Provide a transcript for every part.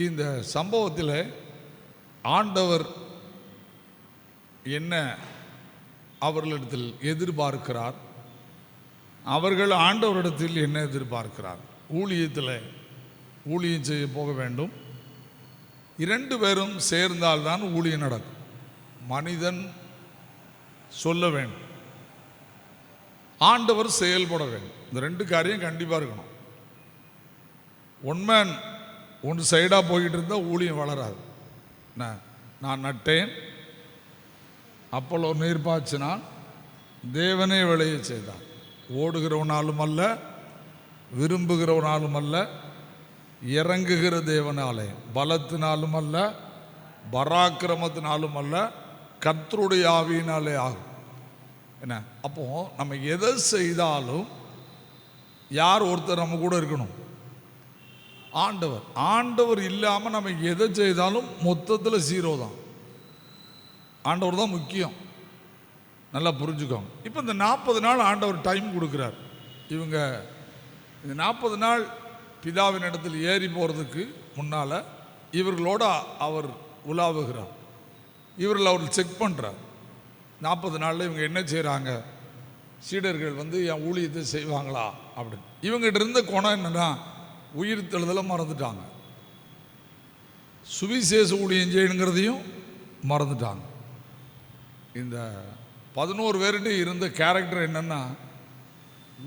இந்த சம்பவத்தில் ஆண்டவர் என்ன அவர்களிடத்தில் எதிர்பார்க்கிறார், அவர்கள் ஆண்டவரிடத்தில் என்ன எதிர்பார்க்கிறார்? ஊழியத்தில் ஊழியம் செய்ய போக வேண்டும். 2 பேரும் சேர்ந்தால்தான் ஊழியம் நடக்கும். மனிதன் சொல்ல வேண்டும், ஆண்டவர் செயல்பட வேண்டும். இந்த 2 காரியம் கண்டிப்பாக இருக்கணும். ஒன்மேன் ஒன்று சைடாக போய்கிட்டு இருந்தால் ஊழியம் வளராது. நான் நட்டேன், அப்போலோ நீர் பாய்ச்சினான், தேவனே விளைய செய்தான். ஓடுகிறவனாலும் அல்ல, விரும்புகிறவனாலும் அல்ல, இறங்குகிற தேவனாலே, பலத்தினாலும் அல்ல, பராக்கிரமத்தினாலும் அல்ல, கர்த்தருடைய ஆவியினாலே ஆகும். என்ன? அப்போ நம்ம எதை செய்தாலும் யார் ஒருத்தர் நம்ம கூட இருக்கணும்? ஆண்டவர். ஆண்டவர் இல்லாமல் நம்ம எதை செய்தாலும் மொத்தத்தில் 0 தான். ஆண்டவர் தான் முக்கியம். நல்லா புரிஞ்சுக்கோங்க. இப்போ இந்த 40 நாள் ஆண்டவர் டைம் கொடுக்குறார். இவங்க இந்த 40 நாள் பிதாவின் இடத்தில் ஏறி போகிறதுக்கு முன்னால் இவர்களோட அவர் உலாவுகிறார். இவர்கள் அவர் செக் பண்ணுறார். 40 நாளில் இவங்க என்ன செய்கிறாங்க, சீடர்கள் என் ஊழியத்தை செய்வாங்களா அப்படின்னு. இவங்ககிட்ட இருந்த குணம் என்னன்னா, உயிர் தெழுதலை மறந்துட்டாங்க, சுவிசேஷ ஊழியம் செய்யணுங்கிறதையும் மறந்துட்டாங்க. இந்த 11 பேர்கிட்ட இருந்த கேரக்டர் என்னன்னா,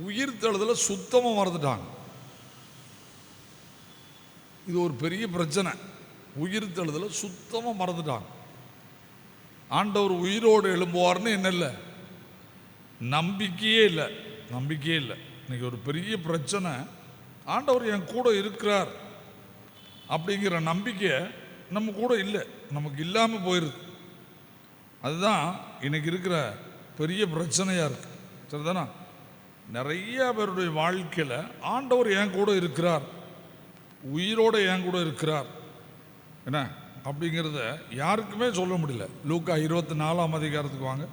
உயிர் தெழுதலை சுத்தமாக மறந்துட்டாங்க. இது ஒரு பெரிய பிரச்சனை. உயிர் தெழுதலை சுத்தமாக மறந்துட்டாங்க. ஆண்டவர் உயிரோடு எழும்புவார்னு என்ன இல்லை, நம்பிக்கையே இல்லை. நம்பிக்கையே இல்லை. இன்னைக்கு ஒரு பெரிய பிரச்சனை. ஆண்டவர் என் கூட இருக்கிறார் அப்படிங்கிற நம்பிக்கை நம்ம கூட இல்லை, நமக்கு இல்லாமல் போயிடுது. அதுதான் இன்னைக்கு இருக்கிற பெரிய பிரச்சனையாக இருக்குது. சரிதானா? நிறைய பேருடைய வாழ்க்கையில் ஆண்டவர் என் கூட இருக்கிறார், உயிரோடு என் கூட இருக்கிறார் என்ன அப்படிங்கிறத யாருக்குமே சொல்ல முடியல. லூக்கா 24ஆம் அதிகாரத்துக்கு வாங்க.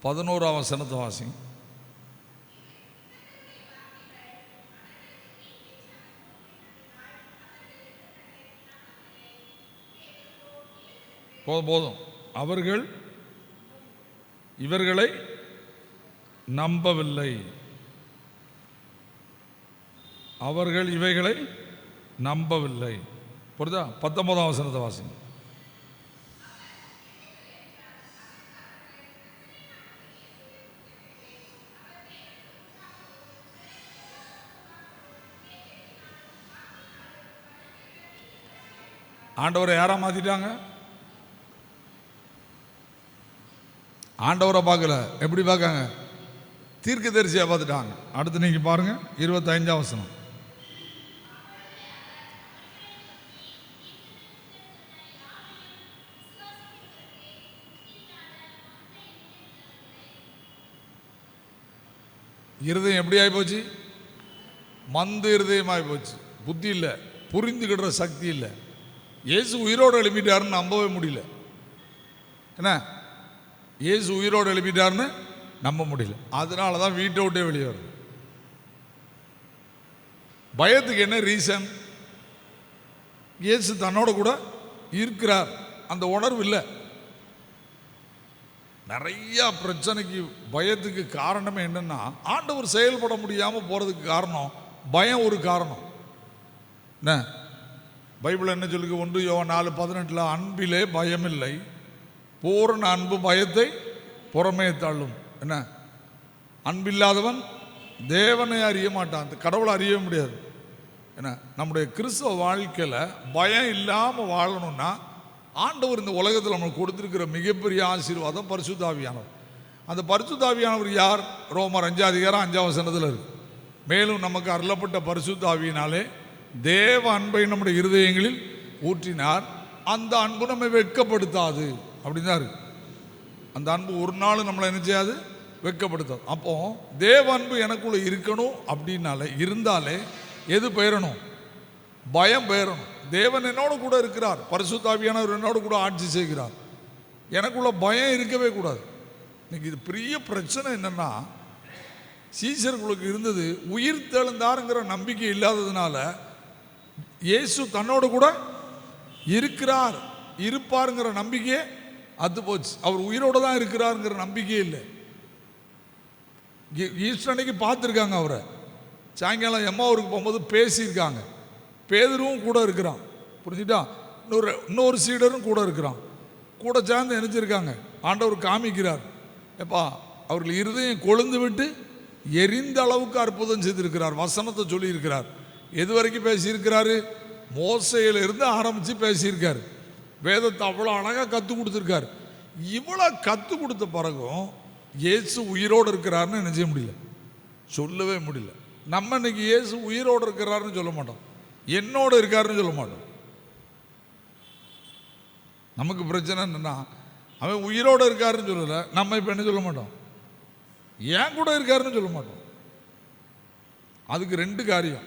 11ஆம் வசனத்தை வாசிங்க. போதும். அவர்கள் இவர்களை நம்பவில்லை. அவர்கள் இவைகளை நம்பவில்லை. புரியுதா? 19ஆம் வசனத்தை வாசிங்க. ஆண்டவரை யாரா மாத்திட்டாங்க? ஆண்டவரை பார்க்கல, எப்படி பார்க்காங்க? தீர்க்கதரிசியாக பார்த்துட்டாங்க. அடுத்து நீங்க பாருங்க 25ஆம் வசனம். இருதயம் எப்படி ஆகி போச்சு? மந்து இருதயம் ஆகி போச்சு. புத்தி இல்லை, புரிந்துகிடுற சக்தி இல்லை. இயேசு உயிரோடு எழுப்பிட்டாருன்னு நம்பவே முடியல. என்ன? இயேசு உயிரோடு எழுப்பிட்டாருன்னு நம்ப முடியல. அதனால தான் வீட்டை விட்டே வெளியே வருது. பயத்துக்கு என்ன ரீசன்? இயேசு தன்னோட கூட இருக்கிறார், அந்த உணர்வு இல்லை. நிறைய பிரச்சனைக்கு பயத்துக்கு காரணமே என்னன்னா, ஆண்டவர் செயல்பட முடியாமல் போறதுக்கு காரணம் பயம். ஒரு காரணம் என்ன? பைபிள் என்ன சொல்லுங்க? 1 யோவான் 4:18 அன்பிலே பயமில்லை, பூரண அன்பு பயத்தை புறமே தள்ளும். என்ன? அன்பில்லாதவன் தேவனை அறிய மாட்டான், கடவுளை அறிய முடியாது. என்ன? நம்முடைய கிறிஸ்தவ வாழ்க்கையில் பயம் இல்லாமல் வாழணும்னா, ஆண்டவர் இந்த உலகத்தில் நம்மளுக்கு கொடுத்துருக்கிற மிகப்பெரிய ஆசீர்வாதம் பரிசுத்த ஆவியானவர். அந்த பரிசுத்த ஆவியானவர் யார்? ரோமர் 5 அதிகாரம் 5ஆம் வசனத்தில் இருக்கு. மேலும் நமக்கு அருளப்பட்ட பரிசுத்த ஆவியினாலே தேவ அன்பை நம்முடைய இருதயங்களில் ஊற்றினார், அந்த அன்பு நம்மை வெட்கப்படுத்தாது அப்படின்னு தான் இருக்கு. அந்த அன்பு ஒரு நாள் நம்மளை என்ன செய்யாது? வெட்கப்படுத்தாது. அப்போ தேவ அன்பு எனக்குள்ள இருக்கணும் அப்படின்னாலே, இருந்தாலே எது பெயரணும்? பயம் பெயரணும். தேவன் என்னோட கூட இருக்கிறார், பரிசுத்த ஆவியானவர் என்னோட கூட ஆட்சி செய்கிறார், எனக்குள்ள பயம் இருக்கவே கூடாது. இன்னைக்கு இது பெரிய பிரச்சனை என்னன்னா, சீசர்களுக்கு இருந்தது உயிர் தெழுந்தாருங்கிற நம்பிக்கை இல்லாததுனால இயேசு தன்னோடு கூட இருக்கிறார் இருப்பாருங்கிற நம்பிக்கையே அது போச்சு. அவர் உயிரோடு தான் இருக்கிறாருங்கிற நம்பிக்கையே இல்லை. ஈஸ்டர் அன்னைக்கு பார்த்துருக்காங்க அவரை, சாயங்காலம் எம்மாவூருக்கு போகும்போது பேசியிருக்காங்க. பேதுருவும் கூட இருக்கிறான், புரிஞ்சுட்டா? இன்னொரு சீடரும் கூட இருக்கிறான். கூட சேர்ந்து நினைச்சிருக்காங்க. ஆண்டவர் காமிக்கிறார், எப்பா அவர்கள் இருதயம் கொழுந்து விட்டு எரிந்த அளவுக்கு அற்புதம் செய்திருக்கிறார். வசனத்தை சொல்லியிருக்கிறார். எது வரைக்கும் பேசியிருக்கிறாரு? மோசையிலிருந்து ஆரம்பித்து பேசியிருக்காரு. வேதத்தை அவ்வளோ அழகாக கற்றுக் கொடுத்துருக்காரு. இவ்வளோ கற்றுக் கொடுத்த பிறகும் இயேசு உயிரோடு இருக்கிறாருன்னு என்ன செய்ய முடியல, சொல்லவே முடியல. நம்ம இன்னைக்கு இயேசு உயிரோடு இருக்கிறாருன்னு சொல்ல மாட்டோம், என்னோடு இருக்காருன்னு சொல்ல மாட்டோம். நமக்கு பிரச்சனை என்னன்னா, அவன் உயிரோடு இருக்காருன்னு சொல்லலை, நம்ம இப்போ என்ன சொல்ல மாட்டோம், ஏன் கூட இருக்காருன்னு சொல்ல மாட்டோம். அதுக்கு ரெண்டு காரியம்.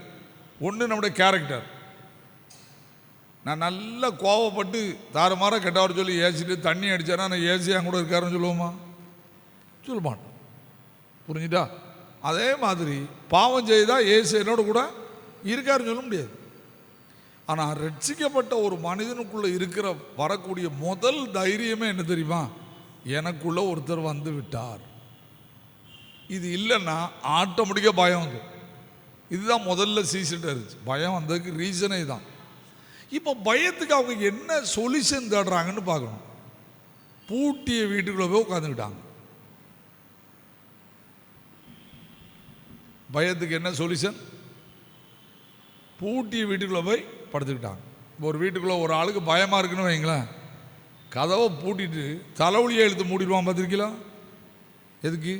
ஒன்று நம்முடைய கேரக்டர். நான் நல்லா கோவப்பட்டு தாறுமாற கெட்டவர் சொல்லி ஏசிட்டு தண்ணி அடித்தேன்னா நான் ஏசி என் கூட இருக்காருன்னு சொல்லுவோமா? சொல்ல மாட்டோம், புரிஞ்சுட்டா? அதே மாதிரி பாவம் செய்தால் ஏசு என்னோட கூட இருக்காருன்னு சொல்ல முடியாது. ஆனால் ரட்சிக்கப்பட்ட ஒரு மனிதனுக்குள்ளே இருக்கிற வரக்கூடிய முதல் தைரியமே என்ன தெரியுமா? எனக்குள்ள ஒருத்தர் வந்து விட்டார். இது இல்லைன்னா ஆட்டோமேட்டிக்காக பயம் வந்து. இதுதான் முதல்ல சீசிட்டு இருந்துச்சு. பயம் வந்ததுக்கு ரீசனே தான். இப்போ பயத்துக்கு அவங்க என்ன சொல்யூஷன் தேடுறாங்கன்னு பார்க்கணும். பூட்டிய வீட்டுக்குள்ளே போய் உட்காந்துக்கிட்டாங்க. பயத்துக்கு என்ன சொல்யூஷன்? பூட்டிய வீட்டுக்குள்ளே போய் படுத்துக்கிட்டாங்க. ஒரு வீட்டுக்குள்ளே ஒரு ஆளுக்கு பயமாக இருக்குன்னு வைங்களேன், கதவை பூட்டிட்டு தலைவலியை எழுத்து மூடிடுவான். பார்த்துருக்கீங்களா? எதுக்கு?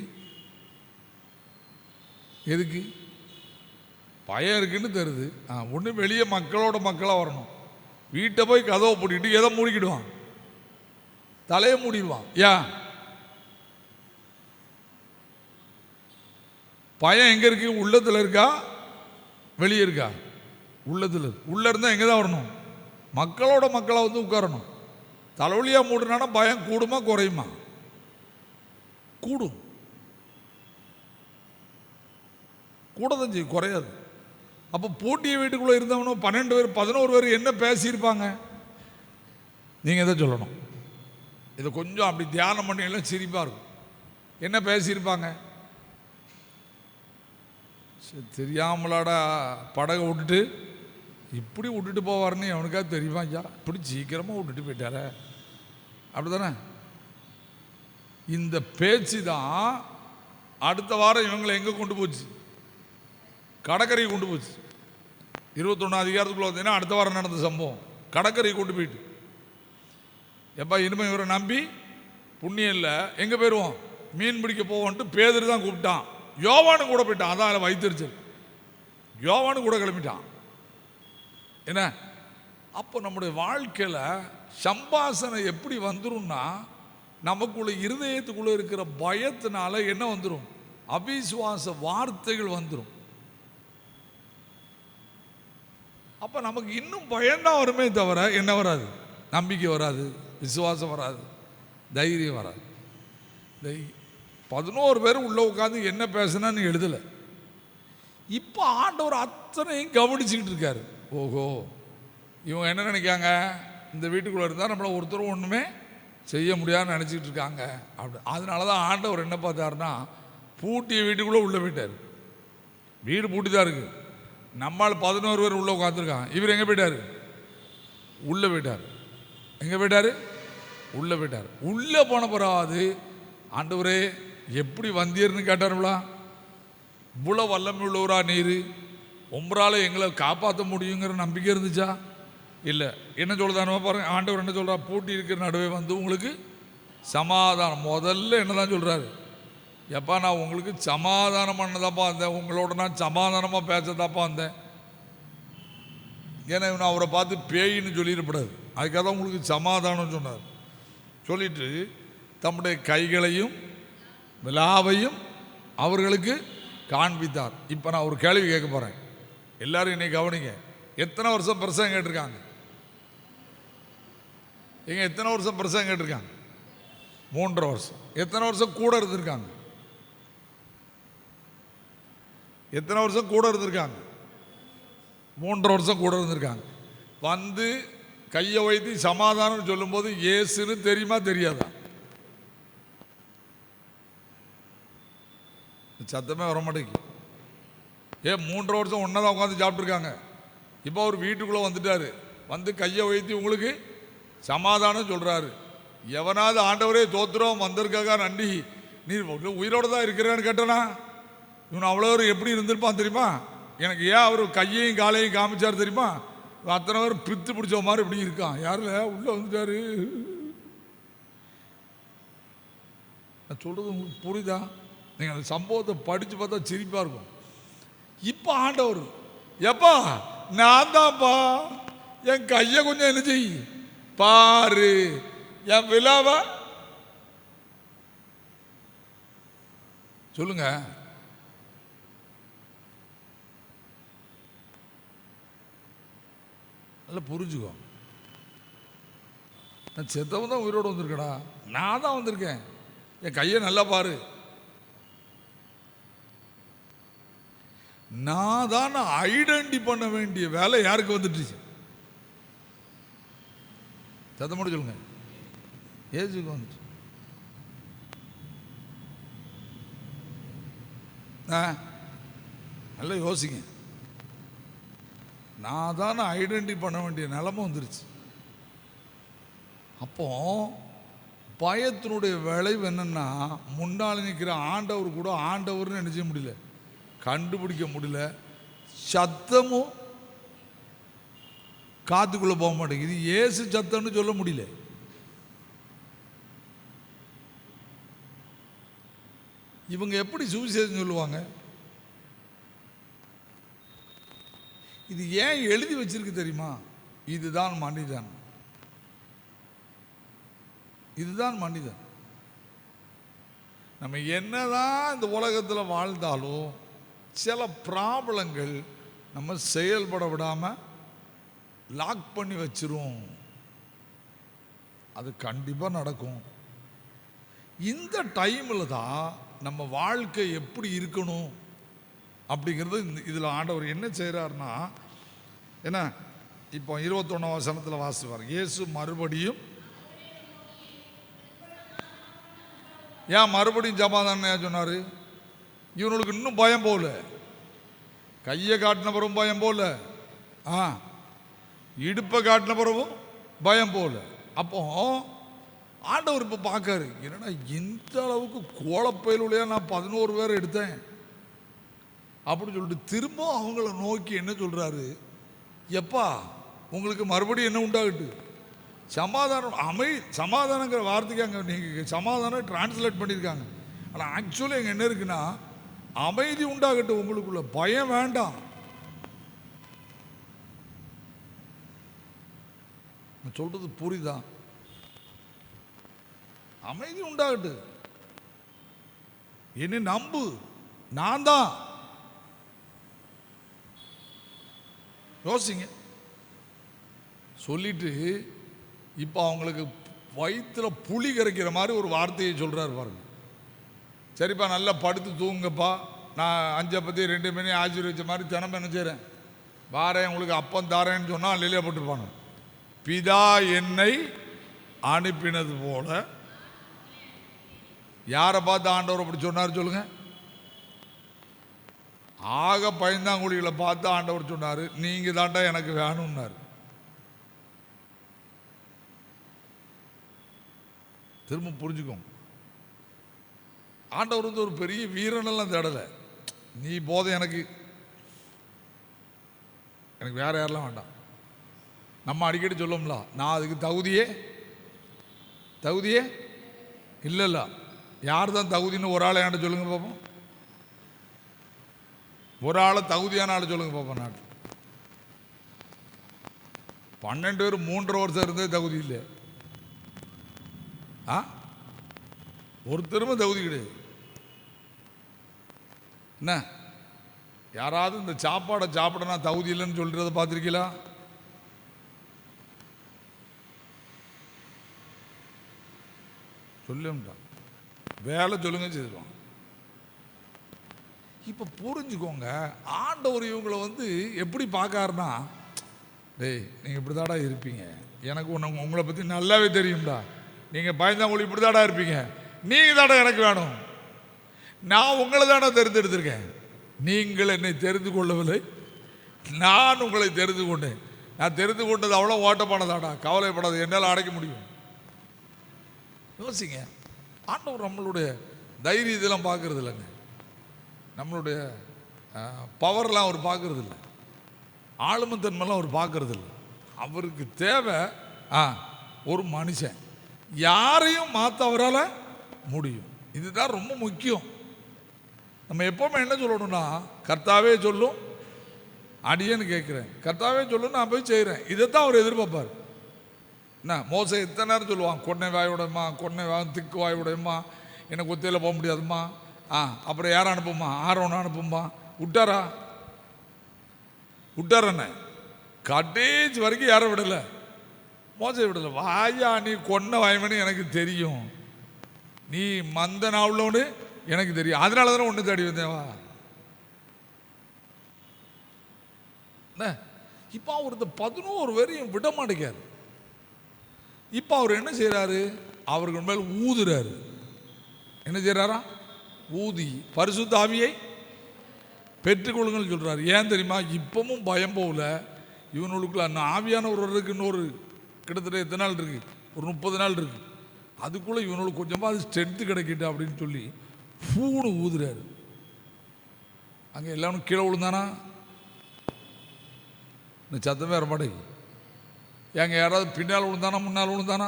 எதுக்கு? பயம் இருக்குன்னு தருது. ஒன்று வெளியே மக்களோட மக்களாக வரணும். வீட்டை போய் கதவை பூட்டிட்டு எதை மூடிக்கிடுவான்? தலையை மூடிடுவான். ஏன்? பயம் எங்கே இருக்கு? உள்ளத்தில் இருக்கா வெளியே இருக்கா? உள்ளத்தில். உள்ளே இருந்தால் எங்கே தான் வரணும்? மக்களோட மக்களாக வந்து உட்காரணும். தலைவலியாக மூடுனானா பயம் கூடுமா குறையுமா? கூடும். கூட தான் செய்யும், குறையாது. அப்போ பூட்டிய வீட்டுக்குள்ளே இருந்தவனும் 12 பேர் 11 பேர் என்ன பேசியிருப்பாங்க? நீங்கள் தான் சொல்லணும். இதை கொஞ்சம் அப்படி தியானம் பண்ணி எல்லாம் சிரிப்பாக இருக்கும். என்ன பேசியிருப்பாங்க? தெரியாமலாடா படகை விட்டுட்டு இப்படி விட்டுட்டு போவார்னு அவனுக்காக தெரியுமா? ஐயா இப்படி சீக்கிரமாக விட்டுட்டு போயிட்டார, அப்படி தானே? இந்த பேச்சு தான் அடுத்த வாரம் இவங்களை எங்கே கொண்டு போச்சு? கடற்கரையை கொண்டு போச்சு. 21 அதிகாரத்துக்குள்ள வந்தீங்கன்னா அடுத்த வாரம் நடந்த சம்பவம் கடற்கரையை கொண்டு போயிட்டு, எப்பா இனிமேல் இவரை நம்பி புண்ணியம் இல்லை, எங்கே போயிடுவோம், மீன் பிடிக்க போவோன்ட்டு பேதர் தான் கூப்பிட்டான். யோவானு கூட போயிட்டான். அதான் அதில் வைத்திருச்சல். யோவானு கூட கிளம்பிட்டான். என்ன? அப்போ நம்முடைய வாழ்க்கையில் சம்பாசனை எப்படி வந்துரும்னா, நமக்குள்ள இருதயத்துக்குள்ளே இருக்கிற பயத்தினால என்ன வந்துடும்? அவிசுவாச வார்த்தைகள் வந்துடும். அப்போ நமக்கு இன்னும் பயம்தான் வருமே தவிர என்ன வராது? நம்பிக்கை வராது, விசுவாசம் வராது, தைரியம் வராது. 11 பேர் உள்ளே உட்காந்து என்ன பேசுனான்னு எழுதலை. இப்போ ஆண்டவர் அத்தனையும் கவனிச்சுக்கிட்டு இருக்காரு. ஓஹோ, இவங்க என்ன நினைக்காங்க? இந்த வீட்டுக்குள்ளே இருந்தால் நம்மளை ஒருத்தரும் ஒன்றுமே செய்ய முடியாதுன்னு நினச்சிக்கிட்டு இருக்காங்க. அப்படி அதனால தான் ஆண்டவர் என்ன பார்த்தாருன்னா, பூட்டிய வீட்டுக்குள்ளே உள்ளே போயிட்டார். வீடு பூட்டி தான் இருக்குது. நம்மால் 11 பேர் உள்ளே உட்காந்துருக்காங்க. இவர் எங்கே போயிட்டார்? உள்ளே போயிட்டார். எங்கே போயிட்டார்? உள்ளே போயிட்டார். உள்ளே போன பிறகு ஆண்டவரே எப்படி வந்தீர்னு கேட்டார்களா? இவ்வளோ வல்லமை உள்ளவரா நீர், உம்பரால் எங்களை காப்பாற்ற முடியுங்கிற நம்பிக்கை இருந்துச்சா? இல்லை. என்ன சொல்லுதானோ பாருங்க, ஆண்டவர் என்ன சொல்கிறா? பூட்டி இருக்கிற நடுவே வந்து உங்களுக்கு சமாதானம். முதல்ல என்ன தான் சொல்கிறாரு? எப்பா நான் உங்களுக்கு சமாதானம் பண்ணதாப்பா வந்தேன், உங்களோட நான் சமாதானமாக பேசதாப்பா வந்தேன். ஏன்னா நான் அவரை பார்த்து பேயின்னு சொல்லிடக்கூடாது, அதுக்காக தான் உங்களுக்கு சமாதானம் சொன்னார். சொல்லிட்டு தம்முடைய கைகளையும் விலாவையும் அவர்களுக்கு காண்பித்தார். இப்போ நான் ஒரு கேள்வி கேட்க போகிறேன். எல்லாரும் இன்னைக்கு கவனிங்க. எத்தனை வருஷம் பிரசங்கம் கேட்டிருக்காங்க? எத்தனை வருஷம் பிரசங்கம் கேட்டிருக்காங்க? 3.5 வருஷம். எத்தனை வருஷம் கூட இருந்திருக்காங்க? எத்தனை வருஷம் கூட இருந்திருக்காங்க? 3.5 வருஷம் கூட இருந்திருக்காங்க. வந்து கையை வைத்து சமாதானம் சொல்லும்போது இயேசுன்னு தெரியுமா தெரியாதா? சத்தமே வர மாட்டேங்குது. 3.5 வருஷம் ஒன்றா உட்காந்து சாப்பிட்ருக்காங்க. இப்போ அவர் வீட்டுக்குள்ளே வந்துட்டார். வந்து கையை வைத்து உங்களுக்கு சமாதானம் சொல்கிறாரு. எவனாவது ஆண்டவரே தோத்துறோம் வந்திருக்காக நன்றி, நீ உயிரோடு தான் இருக்கிறேன்னு கேட்டனா இவன் அவ்வளோ எப்படி இருந்திருப்பான் தெரியுமா? எனக்கு ஏன் அவர் கையையும் காலையும் காமிச்சார் தெரியுமா? அத்தனை பேர் பித்து பிடிச்ச மாதிரி இப்படி இருக்கான். யாரில் உள்ளே வந்துட்டாரு. நான் சொல்கிறது உங்களுக்கு புரியுதா? நீங்கள் அந்த சம்பவத்தை படித்து பார்த்தா சிரிப்பாக இருக்கும். இப்போ ஆண்டவர் எப்பா நான் தான்ப்பா, என் கையை கொஞ்சம் என்ன செய் பாரு, என் விழாவா சொல்லுங்க. நல்லா புரிஞ்சுக்கோ. நான் செத்தவன் தான் உயிரோடு வந்திருக்கடா, நான் தான் வந்திருக்கேன், என் கையை நல்லா பாரு. நான் தான் ஐடென்டி பண்ண வேண்டிய வேலை யாருக்கு வந்துட்டு? சத்தமோடு சொல்லுங்க, ஏசுக்கு வந்துட்டு. நல்லா யோசிங்க. நான் தான் ஐடென்டி பண்ண வேண்டிய நிலைமை வந்துருச்சு. அப்போ பயத்தினுடைய விளைவு என்னன்னா, முன்னாள் நிற்கிற ஆண்டவர் கூட ஆண்டவர்னு நினைச்ச முடியல, கண்டுபிடிக்க முடியல. சத்தமும் காத்துக்குள்ள போக மாட்டேங்குது. இயேசு சத்தம்னு சொல்ல முடியல. இவங்க எப்படி சுவிசேஷம் சொல்லுவாங்க? இது ஏன் எழுதி வச்சிருக்கு தெரியுமா? இதுதான் மனிதன், இதுதான் மனிதன். நம்ம என்னதான் இந்த உலகத்தில் வாழ்ந்தாலும் சில ப்ராப்ளங்கள் நம்ம செயல்பட விடாமல் லாக் பண்ணி வச்சிரும். அது கண்டிப்பாக நடக்கும். இந்த டைமில் தான் நம்ம வாழ்க்கை எப்படி இருக்கணும் அப்படிங்கிறது இதில் ஆண்டவர் என்ன செய்கிறாருன்னா, என்ன இப்போ 21ஆம் வசனத்தில் வாசிப்பார். இயேசு மறுபடியும், ஏன் மறுபடியும் சமாதானம் சொன்னார்? இவனுக்கு இன்னும் பயம் போல, கையை காட்டின பிறகும் பயம் போல, இடுப்பை காட்டின பிறகும் பயம் போல. அப்போ ஆண்டவர் இப்போ பார்க்காரு, என்னன்னா இந்த அளவுக்கு கோலப்பயிலுடைய நான் 11 பேரை எடுத்தேன் அப்படின்னு சொல்லிட்டு திரும்ப அவங்கள நோக்கி என்ன சொல்றாரு? எப்பா உங்களுக்கு மறுபடியும் என்ன உண்டாகட்டு? சமாதானம். சமாதானங்கிற வார்த்தைக்கு அங்கே நீங்கள் சமாதானம் டிரான்ஸ்லேட் பண்ணியிருக்காங்க. ஆனால் ஆக்சுவலி அங்கே என்ன இருக்குன்னா, அமைதி உண்டாகட்டும் உங்களுக்குள்ள, பயம் வேண்டாம். நான் சொல்றது புரியுதா? அமைதி உண்டாகட்டு, என்ன நம்பு, நான் தான். யோசிங்க. சொல்லிட்டு இப்போ அவங்களுக்கு வயிற்றுல புளி கரைக்கிற மாதிரி ஒரு வார்த்தையை சொல்றாரு பாருங்க. சரிப்பா நல்லா படுத்து தூங்குங்கப்பா, நான் 5:10 2 மணி ஆசீர்வதிச்ச மாதிரி தினமும் என்ன செய்கிறேன், வாரேன் உங்களுக்கு அப்பம் தாரேன்னு சொன்னால் அல்லையா போட்டுருப்பாங்க. பிதா என்னை அனுப்பினது போல. யாரை பார்த்து ஆண்டவர் அப்படி சொன்னார் சொல்லுங்க? ஆக பயந்தாங்குழிகளை பார்த்து ஆண்டவர் சொன்னார், நீங்கள் தாண்டா எனக்கு வேணும்னார். திரும்ப புரிஞ்சுக்கோங்க. ஆண்டவர் வந்து ஒரு பெரிய வீரனெல்லாம் தேடலை. நீ போதும், எனக்கு வேற யாரெல்லாம் வேண்டாம். நம்ம அடிக்கடி சொல்லோம்ல, நான் அதுக்கு தகுதியே இல்லைல்ல. யார் தான் தகுதின்னு ஒரு ஆளை என்கிட்ட சொல்லுங்க பார்ப்போம். ஒரு ஆளை தகுதியான ஆளை சொல்லுங்க பார்ப்போம். நாட்டு 12 பேர் 3.5 வருஷம் இருந்தே தகுதி இல்லை. ஒருத்தருமே தகுதி கிடையாது. என்ன யாராவது இந்த சாப்பாடை சாப்பிட நான் தகுதி இல்லைன்னு சொல்றதை பார்த்துருக்கீங்களா? சொல்லுட்டான், வேலை சொல்லுங்க செய்வான். இப்போ புரிஞ்சுக்கோங்க, ஆண்டவர் இவங்களை வந்து எப்படி பார்க்காருன்னா, டேய் நீங்கள் இப்படி தாடா இருப்பீங்க, எனக்கு உங்களை பற்றி நல்லாவே தெரியும்டா, நீங்கள் பயந்தாங்குழி இப்படி தாடா இருப்பீங்க, நீங்கள் தாடா எனக்கு வேணும், நான் உங்களை தாடா தெரிந்தெடுத்திருக்கேன், நீங்கள் என்னை தெரிந்து கொள்ளவில்லை, நான் உங்களை தெரிந்து கொண்டேன், நான் தெரிந்து கொண்டது அவ்வளோ ஓட்டப்பானதாடா, கவலைப்படாது, என்னால் அடைக்க முடியும். யோசிங்க, ஆண்டவர் நம்மளுடைய தைரியத்தெல்லாம் பார்க்கறது இல்லைங்க, நம்மளுடைய பவர்லாம் அவர் பார்க்கறது இல்லை, ஆளுமைத்தன்மைலாம் அவர் பார்க்கறது இல்லை. அவருக்கு தேவை ஒரு மனுஷன், யாரையும் மாற்ற அவரால் முடியும். இதுதான் ரொம்ப முக்கியம். நம்ம எப்போவுமே என்ன சொல்லணும்னா, கர்த்தாவே சொல்லும் அடியேன்னு கேட்குறேன், கர்த்தாவே சொல்லும் நான் போய் செய்கிறேன், இதைத்தான் அவர் எதிர்பார்ப்பார். என்ன மோசை எத்தனை நேரம் சொல்லுவான், கொன்னை வாயுடையம்மா, கொன்னை திக்கு வாயுடையம்மா, எனக்கு ஒத்தையில் போக முடியாதும்மா, அப்புறம் யாரை அனுப்புமா, ஆரோனை அனுப்புமா, விட்டாரண்ணே கடைசி வரைக்கும் யாரை விடலை, மோசை விடலை. வாயா நீ கொன்ன வாய்மனு எனக்கு தெரியும், நீ மந்த நாவலோன்னு எனக்கு தெரியும், அதனால தானே ஒன்று தேடி வந்தேவா. இப்போ அவர் இந்த 11 பேரையும் விட மாட்டேங்கார். இப்போ அவர் என்ன செய்கிறாரு, அவர்கள் மேல் ஊதுறாரு. என்ன செய்கிறாரா, ஊதி பரிசுத்த ஆவியை பெற்றுக்கொள்ளுங்கள் சொல்கிறார். ஏன் தெரியுமா, இப்பவும் பயம் போகல இவனுக்குள்ள, ஆவியானவர் வர்றதுக்கு இன்னொரு கிட்டத்தட்ட எத்தனை நாள் இருக்குது, ஒரு 30 நாள் இருக்குது, அதுக்குள்ளே இவனுக்கு கொஞ்சமாக அது ஸ்ட்ரென்த்து கிடைக்கிட்டு அப்படின்னு சொல்லி பூணு ஊதுறாரு. அங்கே எல்லாரும் கீழே விழுந்தானா, இந்த சத்தமே வர மாட்டேங்குது. ஏங்க யாராவது பின்னால் விழுந்தானா முன்னால் விழுந்தானா,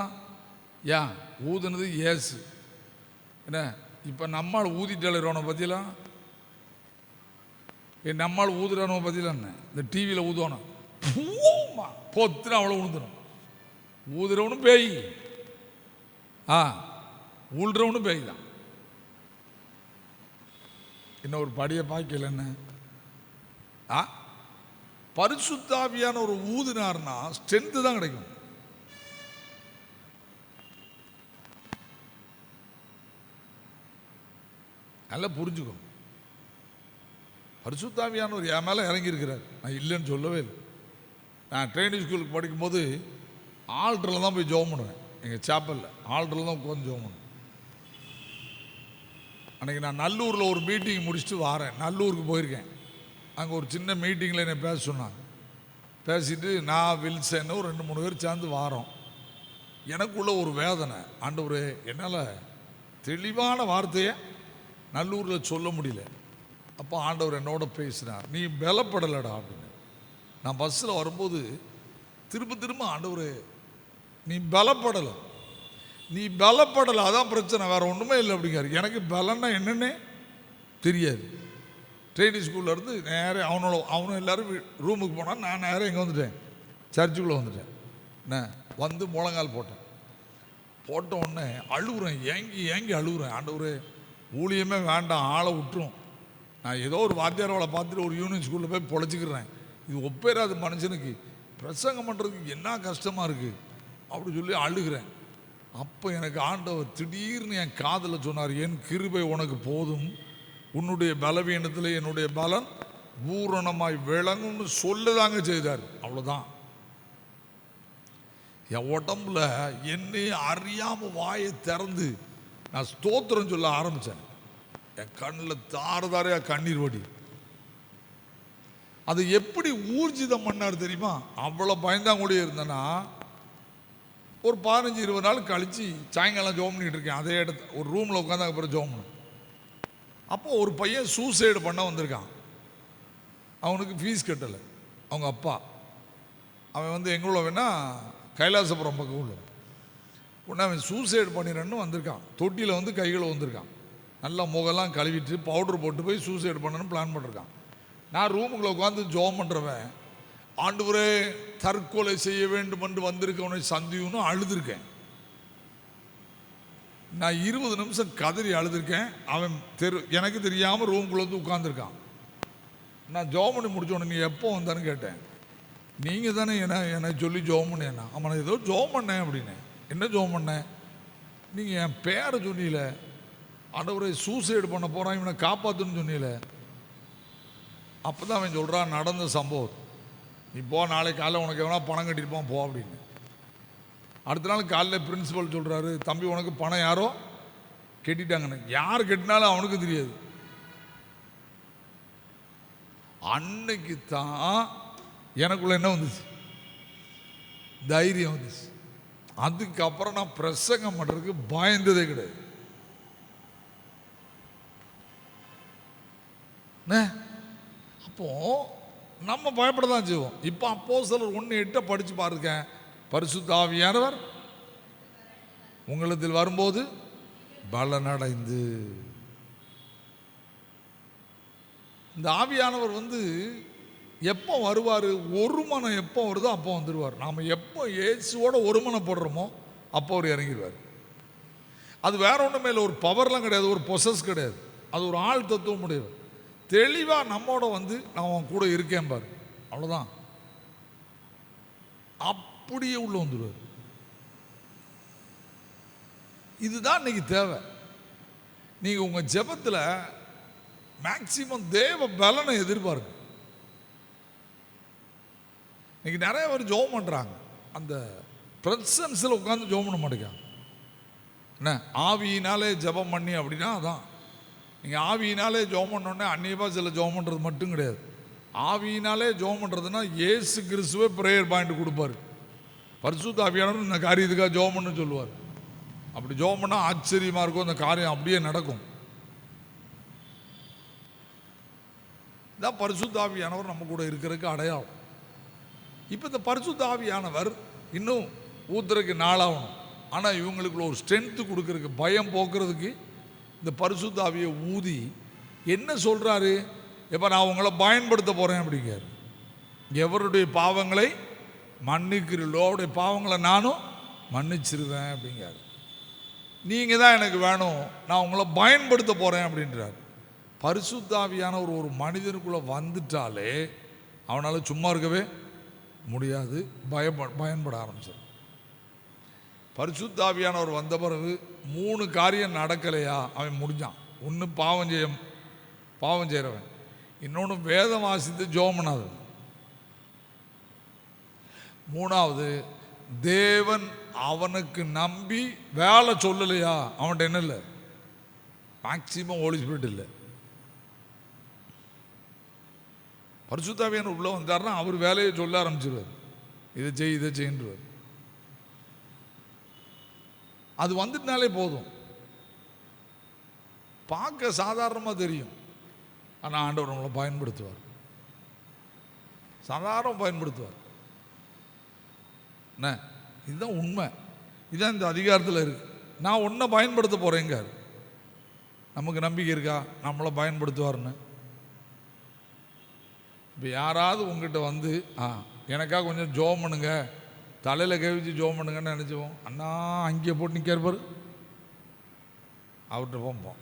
ஏன் ஊதுனது ஏசு. என்ன இப்போ நம்மால் ஊதிட்டாளவனை பற்றிலாம், நம்மால் ஊதுறானவனை பற்றிலாம் என்ன, இந்த டிவியில் ஊதுவானோ பொத்துனா அவ்வளோ விழுந்துடும். ஊதுறவனும் பேய், ஊழ்றவனும் பேய் தான். இன்னும் ஒரு படியை பார்க்கல, என்ன பரிசுத்தாவியான ஒரு ஊதினார்னா ஸ்ட்ரென்த்து தான் கிடைக்கும். நல்லா புரிஞ்சுக்கோ, பரிசுத்தாவியானவர் என் மேலே இறங்கியிருக்கிறார், நான் இல்லைன்னு சொல்லவே இல்லை. நான் ட்ரைனிங் ஸ்கூலுக்கு படிக்கும்போது ஆல்டரில் தான் போய் ஜெபம் பண்ணுவேன், எங்கள் சாப்பலில் ஆல்டரில் தான் உட்காந்து ஜெபம் பண்ணுவேன். அன்றைக்கி நான் நல்லூரில் ஒரு மீட்டிங் முடிச்சுட்டு வரேன், நல்லூருக்கு போயிருக்கேன். அங்கே ஒரு சின்ன மீட்டிங்கில் என்னை பேச சொன்னாங்க. பேசிட்டு நான் வில்சன் ஒரு 2-3 பேர் சேர்ந்து வாரோம். எனக்குள்ள ஒரு வேதனை, ஆண்டவரே என்னால் தெளிவான வார்த்தையை நல்லூரில் சொல்ல முடியல. அப்போ ஆண்டவர் என்னோட பேசினார், நீ பலப்படலடா அப்படின்னு. நான் பஸ்ஸில் வரும்போது திரும்ப ஆண்டவரே நீ பலப்படலை, நீ பலப்படலை, அதான் பிரச்சனை, வேறு ஒன்றுமே இல்லை அப்படிங்காரு. எனக்கு பலன்னா என்னன்னே தெரியாது. ட்ரைனிங் ஸ்கூலில் இருந்து நேராக அவனும் எல்லோரும் ரூமுக்கு போனால் நான் நேராக இங்கே வந்துட்டேன், சர்ச்சுக்குள்ளே வந்துட்டேன். என்ன வந்து முழங்கால் போட்ட உடனே அழுகுறேன், ஏங்கி அழுகுறேன். ஆண்டவரே ஊழியமே வேண்டாம், ஆளை விட்டுரும், நான் ஏதோ ஒரு வாத்தியார் வேலை பார்த்துட்டு ஒரு யூனியன் ஸ்கூலில் போய் பொழைச்சிக்கிறேன், இது ஒப்பேராது மனுஷனுக்கு, பிரசங்கம் பண்ணுறதுக்கு என்ன கஷ்டமாக இருக்குது அப்படி சொல்லி அழுகிறேன். அப்போ எனக்கு ஆண்டவர் திடீர்னு என் காதில் சொன்னார், என் கிருபை உனக்கு போதும், உன்னுடைய பலவீனத்தில் என்னுடைய பலன் பூரணமாய் விளங்கும்னு சொல்லதாங்க செய்தார். அவ்வளோதான். என் உடம்புல என்னை அறியாமல் வாயை திறந்து நான் ஸ்தோத்திரம் சொல்ல ஆரம்பித்தேன். என் கண்ணில் தாரதாரையாக கண்ணீர் வடி. அது எப்படி ஊர்ஜிதம் பண்ணார் தெரியுமா? அவ்வளோ பயந்தாங்கூடியே இருந்தேன்னா ஒரு 15-20 நாள் கழித்து சாயங்காலம் ஜோம் பண்ணிகிட்டு இருக்கேன், அதே இடத்துல ஒரு ரூமில் உட்காந்து அப்புறம் ஜோம் பண்ணேன். அப்போது ஒரு பையன் சூசைடு பண்ண வந்திருக்கான். அவனுக்கு ஃபீஸ் கட்டலை அவங்க அப்பா. அவன் வந்து எங்களோட வேணால் கைலாசபுரம் பக்கம் உள்ள உடனே அவன் சூசைடு பண்ணிடுறன்னு வந்திருக்கான். தொட்டியில் வந்து கைகளை வந்திருக்கான், நல்லா முகெல்லாம் கழுவிட்டு பவுடர் போட்டு போய் சூசைடு பண்ணணும்னு பிளான் பண்ணிருக்கான். நான் ரூமுக்குள்ளே உட்காந்து ஜோம் பண்ணுறவன், ஆண்டவரே தற்கொலை செய்ய வேண்டும் என்று வந்திருக்கவனை சந்தியுன்னு அழுதுருக்கேன். நான் 20 நிமிஷம் கதறி அழுதுருக்கேன். அவன் எனக்கு தெரியாமல் ரூமுக்குள்ளே வந்து உட்காந்துருக்கான். நான் ஜோம் பண்ணி முடிச்சோடனே நீ எப்போ வந்தான்னு கேட்டேன். நீங்கள் தானே என்னை சொல்லி ஜோம் பண்ணேன்னா. அவனை ஏதோ ஜோம் பண்ணேன் அப்படின்னு. என்ன ஜோம் பண்ணேன்? நீங்கள் என் பேரை சொன்னீல, ஆண்டவரை சூசைடு பண்ண போகிறான், இவனை காப்பாற்றுன்னு சொன்னீல. அப்போ தான் அவன் சொல்கிறான் நடந்த சம்பவம். நீ போ, நாளைக்கு காலைல உனக்கு எவனா பணம் கட்டியிருப்பான் போ அப்படின்னு. அடுத்த நாள் காலைல பிரின்சிபல் சொல்கிறாரு, தம்பி உனக்கு பணம் யாரோ கட்டிட்டாங்கன்னு. யார் கட்டினாலும் அவனுக்கு தெரியாது. அன்னைக்கு தான் எனக்குள்ள என்ன வந்துச்சு, தைரியம் வந்துச்சு. அதுக்கப்புறம் நான் பிரசங்கம் பண்ணுறதுக்கு பயந்ததே கிடையாது. அப்போ நம்ம பயப்பட தான் செய்வோம். இப்போ அப்போஸ்தலர் 1:8 படித்து பாருங்க. பரிசுத்த ஆவியானவர் உங்களிடத்தில் வரும்போது பலனடைந்து. இந்த ஆவியானவர் எப்போ வருவார்? ஒரு மனம் எப்போ வருதோ அப்போ வந்துடுவார். நாம் எப்போ இயேசுவோட ஒரு மனம் போடுறோமோ அப்போ அவர் இறங்கிடுவார். அது வேற ஒன்றுமே இல்லை, ஒரு பவர்லாம் கிடையாது, ஒரு பொசஸ் கிடையாது, அது ஒரு ஆள் தத்துவம் முடியாது. தெளிவாக நம்மோட நான் அவன் கூட இருக்கேன் பாரு, அவ்வளோதான். அப்படியே உள்ள வந்துடுவார். இதுதான் இன்னைக்கு தேவை. நீங்கள் உங்கள் ஜெபத்தில் மேக்சிமம் தேவ பலனை எதிர்பார்க்கு. இன்னைக்கு நிறைய பேர் ஜெபம் பண்ணுறாங்க, அந்த பிரசன்ஸில் உட்காந்து ஜெபம் பண்ண மாட்டேங்கிறாங்க. என்ன ஆவியினாலே ஜெபம் பண்ணி அப்படின்னா அதான். நீங்கள் ஆவியினாலே ஜெபம் பண்ணோடனே அந்நிய பாஷையில் ஜெபம் பண்ணுறது மட்டும் கிடையாது. ஆவியினாலே ஜெபம் பண்ணுறதுன்னா இயேசு கிறிஸ்துவே ப்ரேயர் பாயிண்ட் கொடுப்பார். பரிசுத்த ஆவியானவர் இந்த காரியத்துக்காக ஜெபம் பண்ணு சொல்லுவார். அப்படி ஜெபம் பண்ணால் ஆச்சரியமாக இருக்கும், அந்த காரியம் அப்படியே நடக்கும். இதான் பரிசுத்த ஆவியானவர் நம்ம கூட இருக்கிறதுக்கு அடையாளம். இப்போ இந்த பரிசுத்த ஆவியானவர் இன்னும் ஊத்துறதுக்கு நாளாகணும். ஆனால் இவங்களுக்குள்ள ஒரு ஸ்ட்ரென்த்து கொடுக்கறதுக்கு, பயம் போக்குறதுக்கு இந்த பரிசுத்த ஆவியை ஊதி என்ன சொல்கிறாரு, இப்போ நான் உங்களை பயன்படுத்த போகிறேன் அப்படிங்கிறார். எவருடைய பாவங்களை மன்னிக்கிறீர்களோ அவருடைய பாவங்களை நானும் மன்னிச்சிருவேன் அப்படிங்கிறார். நீங்கள் தான் எனக்கு வேணும், நான் உங்களை பயன்படுத்த போகிறேன் அப்படின்றார். பரிசுத்த ஆவியானவர் ஒரு மனிதனுக்குள்ளே வந்துட்டாலே அவனால் சும்மா இருக்கவே முடியாது, பயன்பட ஆரம்பிச்சார். பரிசுத்த ஆவியானவர் வந்த பிறகு 3 காரியம் நடக்கலையா அவன் முடிஞ்சான். ஒன்று பாவம் செய்கிறவன், இன்னொன்று வேதம் வாசித்து ஜெபம் பண்ணாதவன், மூணாவது தேவன் அவனுக்கு நம்பி வேலை சொல்லலையா அவன்கிட்ட என்ன இல்லை, மேக்சிமம் ஹோலி ஸ்பிரிட் இல்லை. பரிசுத்த ஆவியானவர் உள்ள வந்தார்னா அவர் வேலையை சொல்ல ஆரம்பிச்சிருவார், இதை செய்யுன்றார். அது வந்துட்டாலே போதும். பார்க்க சாதாரணமாக தெரியும், ஆனால் ஆண்டவர் நம்மளை பயன்படுத்துவார், சாதாரண பயன்படுத்துவார். என்ன இதுதான் உண்மை, இதுதான் இந்த அதிகாரத்தில் இருக்கு. நான் உன்னை பயன்படுத்த போகிறேங்கார். நமக்கு நம்பிக்கை இருக்கா நம்மளை பயன்படுத்துவார்னு? இப்போ யாராவது உங்ககிட்ட எனக்காக கொஞ்சம் ஜெபம் பண்ணுங்க, தலையில் கவிச்சு ஜெபம் பண்ணுங்கன்னு நினச்சிவோம். அண்ணா அங்கே போட்டு நிற்கிறப்பார், அவர்கிட்ட போப்போம்.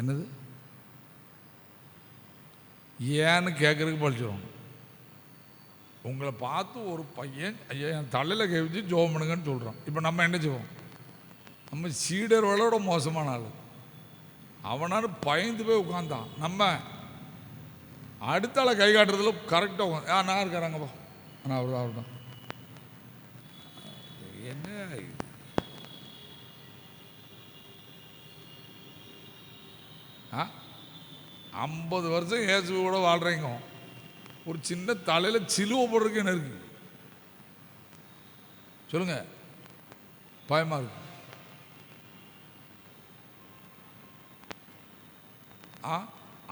என்னது ஏன்னு கேட்குறதுக்கு பழிச்சிடும். உங்களை பார்த்து ஒரு பையன் ஐயா என் தலையில் கவிச்சு ஜெபம் பண்ணுங்கன்னு சொல்கிறோம். இப்போ நம்ம என்ன செய்வோம்? நம்ம சீடர்களோட மோசமான ஆள். அவனால பயந்து போய் உட்காந்தான். நம்ம அடுத்த ஆளை கை காட்டுறதுல கரெக்டாக உட்காந்து நான் இருக்கிறாங்கப்பா, ஆனால் அவர் தான். என்ன 50 வருஷம் இயேசுவோட வாழ்கிறீங்க, ஒரு சின்ன தலையில் சிலுவை போடுறதுக்கு என்ன இருக்கு சொல்லுங்க? பயமா இருக்கு.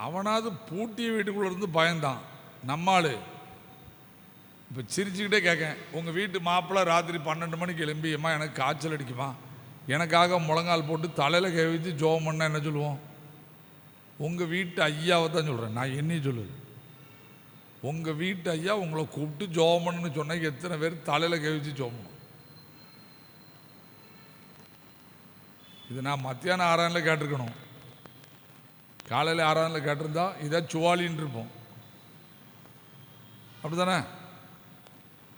அவனாவது பூட்டிய வீட்டுக்குள்ளே இருந்து பயந்தான். நம்மாள் இப்போ சிரிச்சுக்கிட்டே கேட்கேன், உங்கள் வீட்டு மாப்பிள்ளை ராத்திரி 12 மணிக்கு எழும்பி அம்மா எனக்கு காய்ச்சல் அடிக்குமா, எனக்காக முழங்கால் போட்டு தலையில் கை வச்சு ஜெபம் பண்ண என்ன சொல்லுவோம்? உங்கள் வீட்டு ஐயாவை தான் சொல்கிறேன், நான் என்னையும் சொல்லுது. உங்கள் வீட்டு ஐயா உங்களை கூப்பிட்டு ஜெபம் பண்ணுன்னு சொன்னால் எத்தனை பேர் தலையில் கை வச்சு ஜெபம் பண்ணும்? இது நான் மத்தியானம் 6 கேட்டிருக்கணும், காலையில் 6 கேட்டிருந்தா இதை சுவாலின்னு இருப்போம். அப்படி தானே?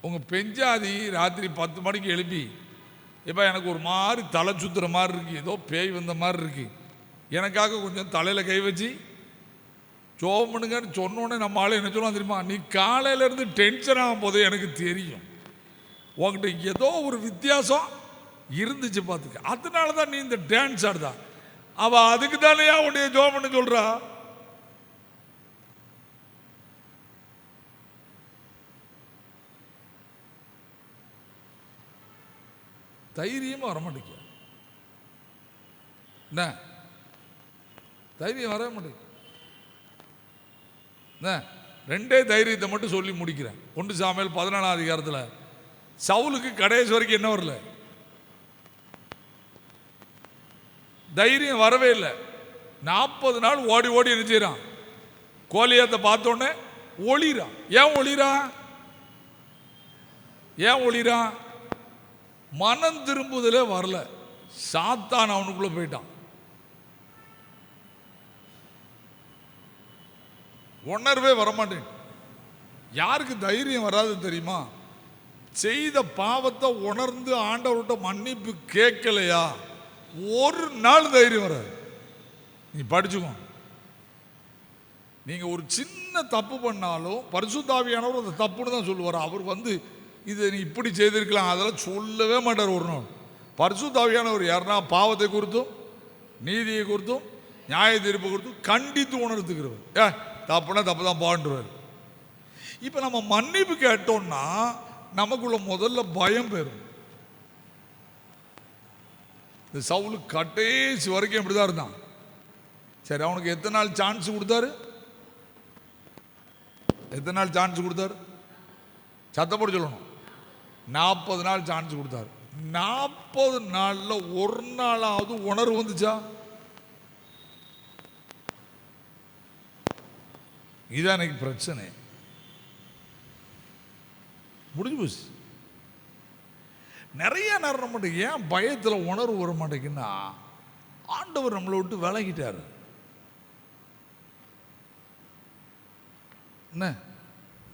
உங்கள் பெஞ்சாதி ராத்திரி 10 மணிக்கு எழுப்பி, இப்போ எனக்கு ஒரு மாதிரி தலை சுற்றுற மாதிரி இருக்குது, ஏதோ பேய் வந்த மாதிரி இருக்குது, எனக்காக கொஞ்சம் தலையில் கை வச்சு ஜோம் பண்ணுங்கன்னு சொன்னோன்னே நம்ம ஆளு என்ன சொல்லுவான் தெரியுமா? நீ காலையிலேருந்து டென்ஷன் ஆகும் போது எனக்கு தெரியும் உங்ககிட்ட ஏதோ ஒரு வித்தியாசம் இருந்துச்சு பார்த்துக்க, அதனால தான் நீ இந்த டான்ஸ் ஆடுதா. அவள் அதுக்கு தானே உன்னைய ஜோம் பண்ண சொல்கிறா. தைரியமாக வர மாட்டேங்க, என்ன தைரியம் வர மாட்டேங்க. ரெண்டே தைரியத்தை மட்டும் சொல்லி முடிக்கிறேன். 1 சாமுவேல் 14ஆம் அதிகாரத்தில் சவுலுக்கு கடைசி வரைக்கும் என்ன வரல? தைரியம் வரவே இல்லை. 40 நாள் ஓடி ஓடி என்ன செய்யறான்? கோலியாத்தை பார்த்தோன்னே ஒளிறான். ஏன் ஒளிறான்? ஏன் ஒளிறான்? மனம் திரும்புதலே வரல, சாத்தான் அவனுக்குள்ள போயிட்டான். உணர்வே வரமாட்டேன். யாருக்கு தைரியம் வராது தெரியுமா? செய்த பாவத்தை உணர்ந்து ஆண்டவர்கிட்ட மன்னிப்பு கேட்கலையா, ஒரு நாள் தைரியம் வராது. நீ படிச்சுக்கோ. நீங்க ஒரு சின்ன தப்பு பண்ணாலும் பரிசுத்த ஆவியானவர் அந்த தப்புன்னு தான் சொல்லுவார். அவர் வந்து இதை நீ இப்படி செய்திருக்கலாம் அதெல்லாம் சொல்லவே மாட்டார். ஒரு நாள் பரிசுத்த ஆவியானவர் யாருன்னா பாவத்தை குறித்தும் நீதியை குறித்தும் நியாய தீர்ப்பு குறித்தும் கண்டித்து உணர்த்துக்கிறவர். தப்புனா தப்பு தான் பாண்டுவார். இப்போ நம்ம மன்னிப்பு கேட்டோம்னா நமக்குள்ள முதல்ல பயம் பெறும். இந்த சவுலு கடைசி வரைக்கும் இப்படிதான் இருந்தான். சரி, அவனுக்கு எத்தனை நாள் சான்ஸ் கொடுத்தாரு? எத்தனை நாள் சான்ஸ் கொடுத்தாரு? சத்தப்படி சொல்லணும். 40 நாள் சான்ஸ் கொடுத்தாரு. 40 நாள்ல ஒரு நாளாவது உணர்வு வந்துச்சா? இதுதான் எனக்கு பிரச்சனை. முடிஞ்சு போச்சு. நிறைய நேரம் மட்டும் ஏன் பயத்தில் உணர்வு வர மாட்டேங்குன்னா, ஆண்டவர் நம்மளை விட்டு விலகிட்டார். என்ன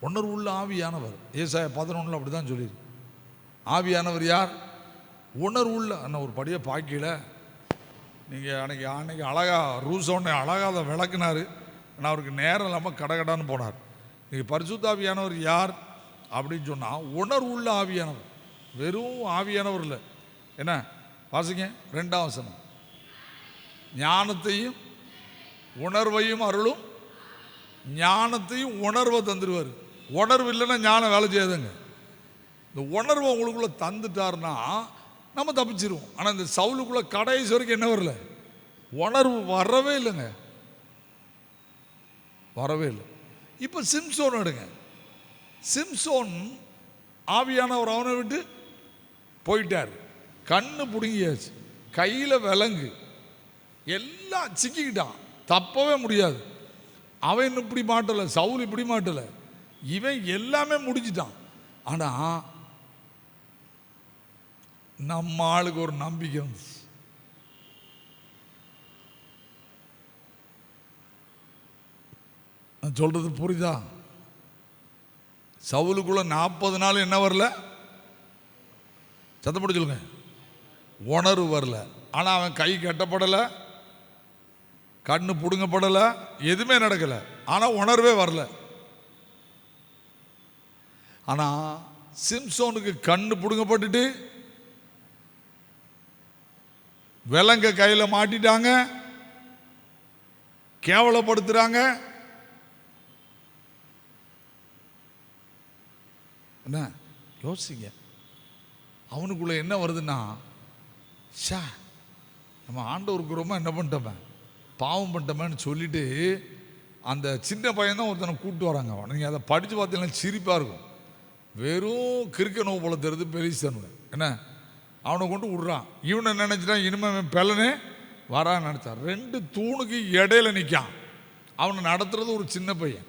உணர்வு உள்ள ஆவியானவர்? ஏசாயா 11 அப்படிதான் சொல்லியிருக்கு. ஆவியானவர் யார்? உணர்வு உள்ள. அண்ணா ஒரு படியை பாக்கில நீங்கள் அன்னைக்கு அழகா ரூசோன்னு அழகாக அதை விளக்குனாரு. ஆனால் அவருக்கு நேரம் இல்லாமல் கடகடான்னு போனார். நீங்கள் பரிசுத்த ஆவியானவர் யார் அப்படின்னு சொன்னால் உணர்வு உள்ள ஆவியானவர். வெறும் ஆவியானவர் இல்லை. என்ன வாசிங்க 2ஆம் வசனம். ஞானத்தையும் உணர்வையும் அருளும். ஞானத்தையும் உணர்வை தந்துடுவார். உணர்வு இல்லைன்னா ஞானம் வேலை செய்யாதுங்க. இந்த உணர்வை உங்களுக்குள்ள தந்துட்டார்னா நம்ம தப்பிச்சிருவோம். ஆனால் இந்த சவுலுக்குள்ள கடைசி வரைக்கும் என்ன வரல? உணர்வு வரவே இல்லைங்க, வரவே இல்லை. இப்போ சிம்சோன் எடுங்க. சிம்சோன் ஆவியானவர் அவனை விட்டு போயிட்டார். கண்ணு பிடுங்கியாச்சு, கையில் விலங்கு, எல்லாம் சிக்கிக்கிட்டான், தப்பவே முடியாது. அவன் இப்படி மாட்டலை, சவுல் இப்படி மாட்டலை, இவன் எல்லாமே முடிஞ்சிட்டான். ஆனால் நம்ம ஆளுக்கு ஒரு நம்பிக்கை வந்துச்சு. நான் சொல்றது புரியுதா? சவுலுக்குள்ள 40 நாள் என்ன வரல? சத்தப்படி சொல்லுங்க. உணர்வு வரல. ஆனால் அவன் கை கட்டப்படலை, கண்ணு பிடுங்கப்படலை, எதுவுமே நடக்கலை. ஆனால் உணர்வே வரல. ஆனால் சிம்சோனுக்கு கண்ணு பிடுங்கப்பட்டுட்டு விலங்க கையில் மாட்டிட்டாங்க, கேவலப்படுத்துறாங்க. என்ன யோசிங்க. அவனுக்குள்ள என்ன வருதுன்னா, ஷா நம்ம ஆண்டவருக்கு ரொம்ப என்ன பண்ணிட்டோமே, பாவம் பண்ணிட்டோமேன்னு சொல்லிட்டு அந்த சின்ன பையன்தான் ஒருத்தனை கூப்பிட்டு வராங்க. நீங்கள் அதை படித்து பார்த்தீங்கன்னா சிரிப்பாக இருக்கும். வெறும் கிறுக்க நோவு போல தெரியுது பெரிசனு. என்ன அவனை கொண்டு விட்றான். இவனை நினச்சிட்டான் இனிமேல் பெலனே வரான்னு நினச்சான். 2 தூணுக்கு இடையில நிற்கான். அவனை நடத்துறது ஒரு சின்ன பையன்.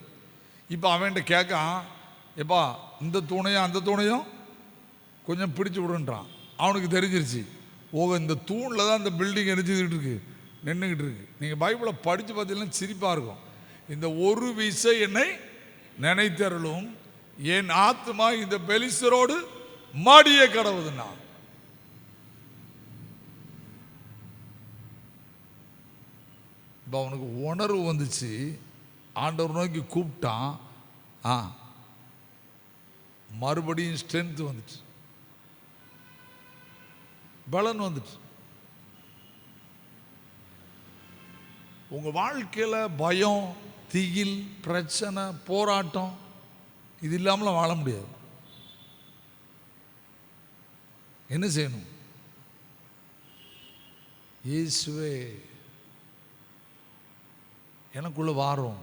இப்போ அவன்கிட்ட கேட்கான், எப்பா இந்த தூணையும் அந்த தூணையும் கொஞ்சம் பிடிச்சி விடுன்றான். அவனுக்கு தெரிஞ்சிருச்சு, ஓ இந்த தூணில் தான் இந்த பில்டிங் எரிஞ்சுக்கிட்டு இருக்கு, நின்றுக்கிட்டு இருக்கு. நீங்கள் பைபிளை படித்து பார்த்தீங்கன்னா சிரிப்பாக இருக்கும். இந்த ஒரு விசை என்னை நினைத்தருளும், என் ஆத்மா இந்த பெலிஸ்தரோடு மாடியே கடவுதுன்னா. இப்போ அவனுக்கு உணர்வு வந்துச்சு, ஆண்டவர் நோக்கி கூப்பிட்டான், மறுபடியும் ஸ்ட்ரென்த் வந்துச்சு, பலன் வந்துச்சு. உங்கள் வாழ்க்கையில் பயம், திகில், பிரச்சனை, போராட்டம் இது இல்லாமல் வாழ முடியாது. என்ன செய்யணும்? இயேசுவே எனக்குள்ள வாரும்.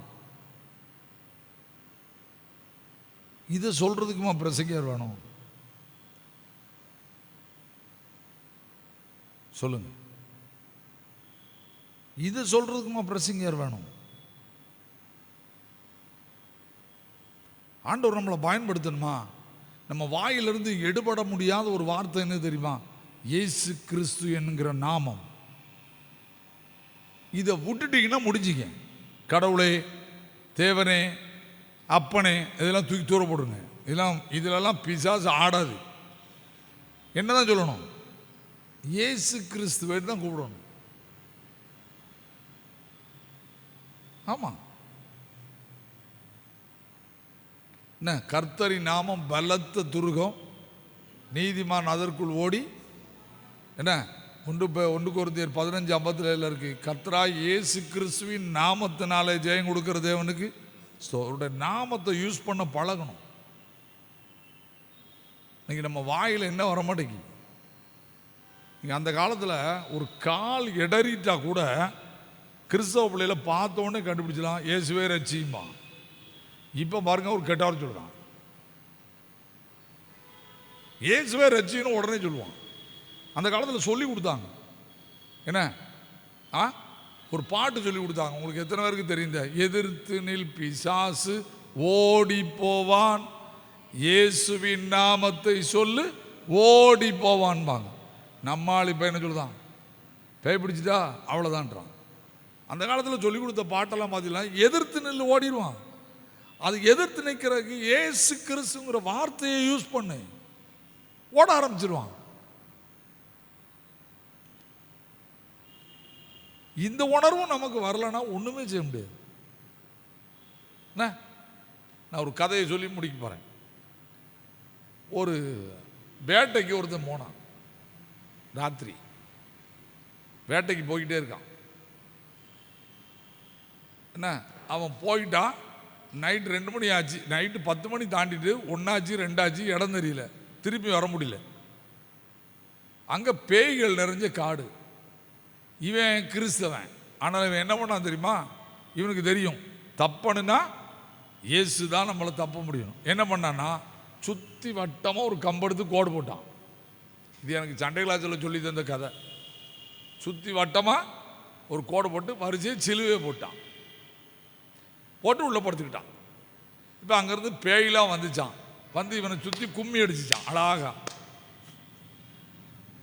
இதை சொல்றதுக்குமா பிரசங்கியார் வேணும்? சொல்லுங்க. இதை சொல்றதுக்குமா பிரசங்கியார் வேணும்? ஆண்டவர் நம்மளை பயன்படுத்தணுமா? நம்ம வாயிலிருந்து எடுபட முடியாத ஒரு வார்த்தை என்ன தெரியுமா? இயேசு கிறிஸ்து என்கிற நாமம். இதை விட்டுட்டீங்கன்னா முடிஞ்சிங்க. கடவுளே, தேவனே, அப்பனே இதெல்லாம் தூக்கி தூர போடுங்க. இதிலெல்லாம் பிசாசு ஆடாது. என்னதான் சொல்லணும்? இயேசு கிறிஸ்துவை தான் கூப்பிடணும். ஆமாம். என்ன? கர்த்தரின் நாமம் பலத்த துருகம், நீதிமான் அதற்குள் ஓடி. என்ன? 1 கொரிந்தியர் 15:57 இருக்கு. கர்த்தராய் இயேசு கிறிஸ்துவின் நாமத்தினாலே ஜெயம் கொடுக்கிற தேவனுக்கு அவருடைய நாமத்தை யூஸ் பண்ண பழகணும். இன்னைக்கு நம்ம வாயில் என்ன வர மாட்டேங்கி. நீங்கள் அந்த காலத்தில் ஒரு கால் இடறிட்டா கூட கிறிஸ்தவ பிள்ளையில பார்த்தோன்னே கண்டுபிடிச்சலாம், இயேசுவே ரட்சியுமா. இப்போ பாருங்க, ஒரு கெட்டவர் சொல்கிறான், இயேசுவே ரட்சின்னு உடனே சொல்லுவான். அந்த காலத்தில் சொல்லி கொடுத்தாங்க. என்ன? ஒரு பாட்டு சொல்லி கொடுத்தாங்க. உங்களுக்கு எத்தனை பேருக்கு தெரிந்த? எதிர்த்து நில் பிசாசு ஓடி போவான், இயேசுவின் நாமத்தை சொல்லு ஓடி போவான்பாங்க. நம்மால் இப்போ என்ன சொல்லுதான்? பேய் பிடிச்சிட்டா அவ்வளோதான்றான். அந்த காலத்தில் சொல்லி கொடுத்த பாட்டெல்லாம் பார்த்தீங்கன்னா எதிர்த்து நில் ஓடிடுவான். அது எதிர்த்து நிற்கிறதுக்கு இயேசு கிறிஸ்துங்கிற வார்த்தையை யூஸ் பண்ணு, ஓட ஆரம்பிச்சிருவான். இந்த உணர்வும் நமக்கு வரலன்னா ஒன்றுமே செய்ய முடியாது. நான் ஒரு கதையை சொல்லி முடிக்க போகிறேன். ஒரு வேட்டைக்கு ஒருத்தன் போனான். ராத்திரி வேட்டைக்கு போய்கிட்டே இருக்கான். என்ன? அவன் போயிட்டான். நைட்டு 2 மணி ஆச்சு. நைட்டு 10 மணி தாண்டிட்டு 1 ஆச்சு 2 ஆச்சு, இடம் தெரியல, திருப்பி வர முடியல. அங்கே பேய்கள் நிறைஞ்ச காடு. இவன் கிறிஸ்தவன். ஆனால் இவன் என்ன பண்ணான் தெரியுமா? இவனுக்கு தெரியும் தப்பணுன்னா இயேசு தான் நம்மளை தப்ப முடியும். என்ன பண்ணான்னா, சுற்றி வட்டமாக ஒரு கம்பெடுத்து கோடு போட்டான். இது எனக்கு சண்டை கிளாஸில் சொல்லி தந்த கதை. சுற்றி வட்டமாக ஒரு கோடு போட்டு வரிசையை சிலுவையை போட்டான், போட்டு உள்ளே படுத்துக்கிட்டான். இப்போ அங்கேருந்து பேயெலாம் வந்துச்சான். வந்து இவனை சுற்றி கும்மி அடிச்சிச்சான். அழகா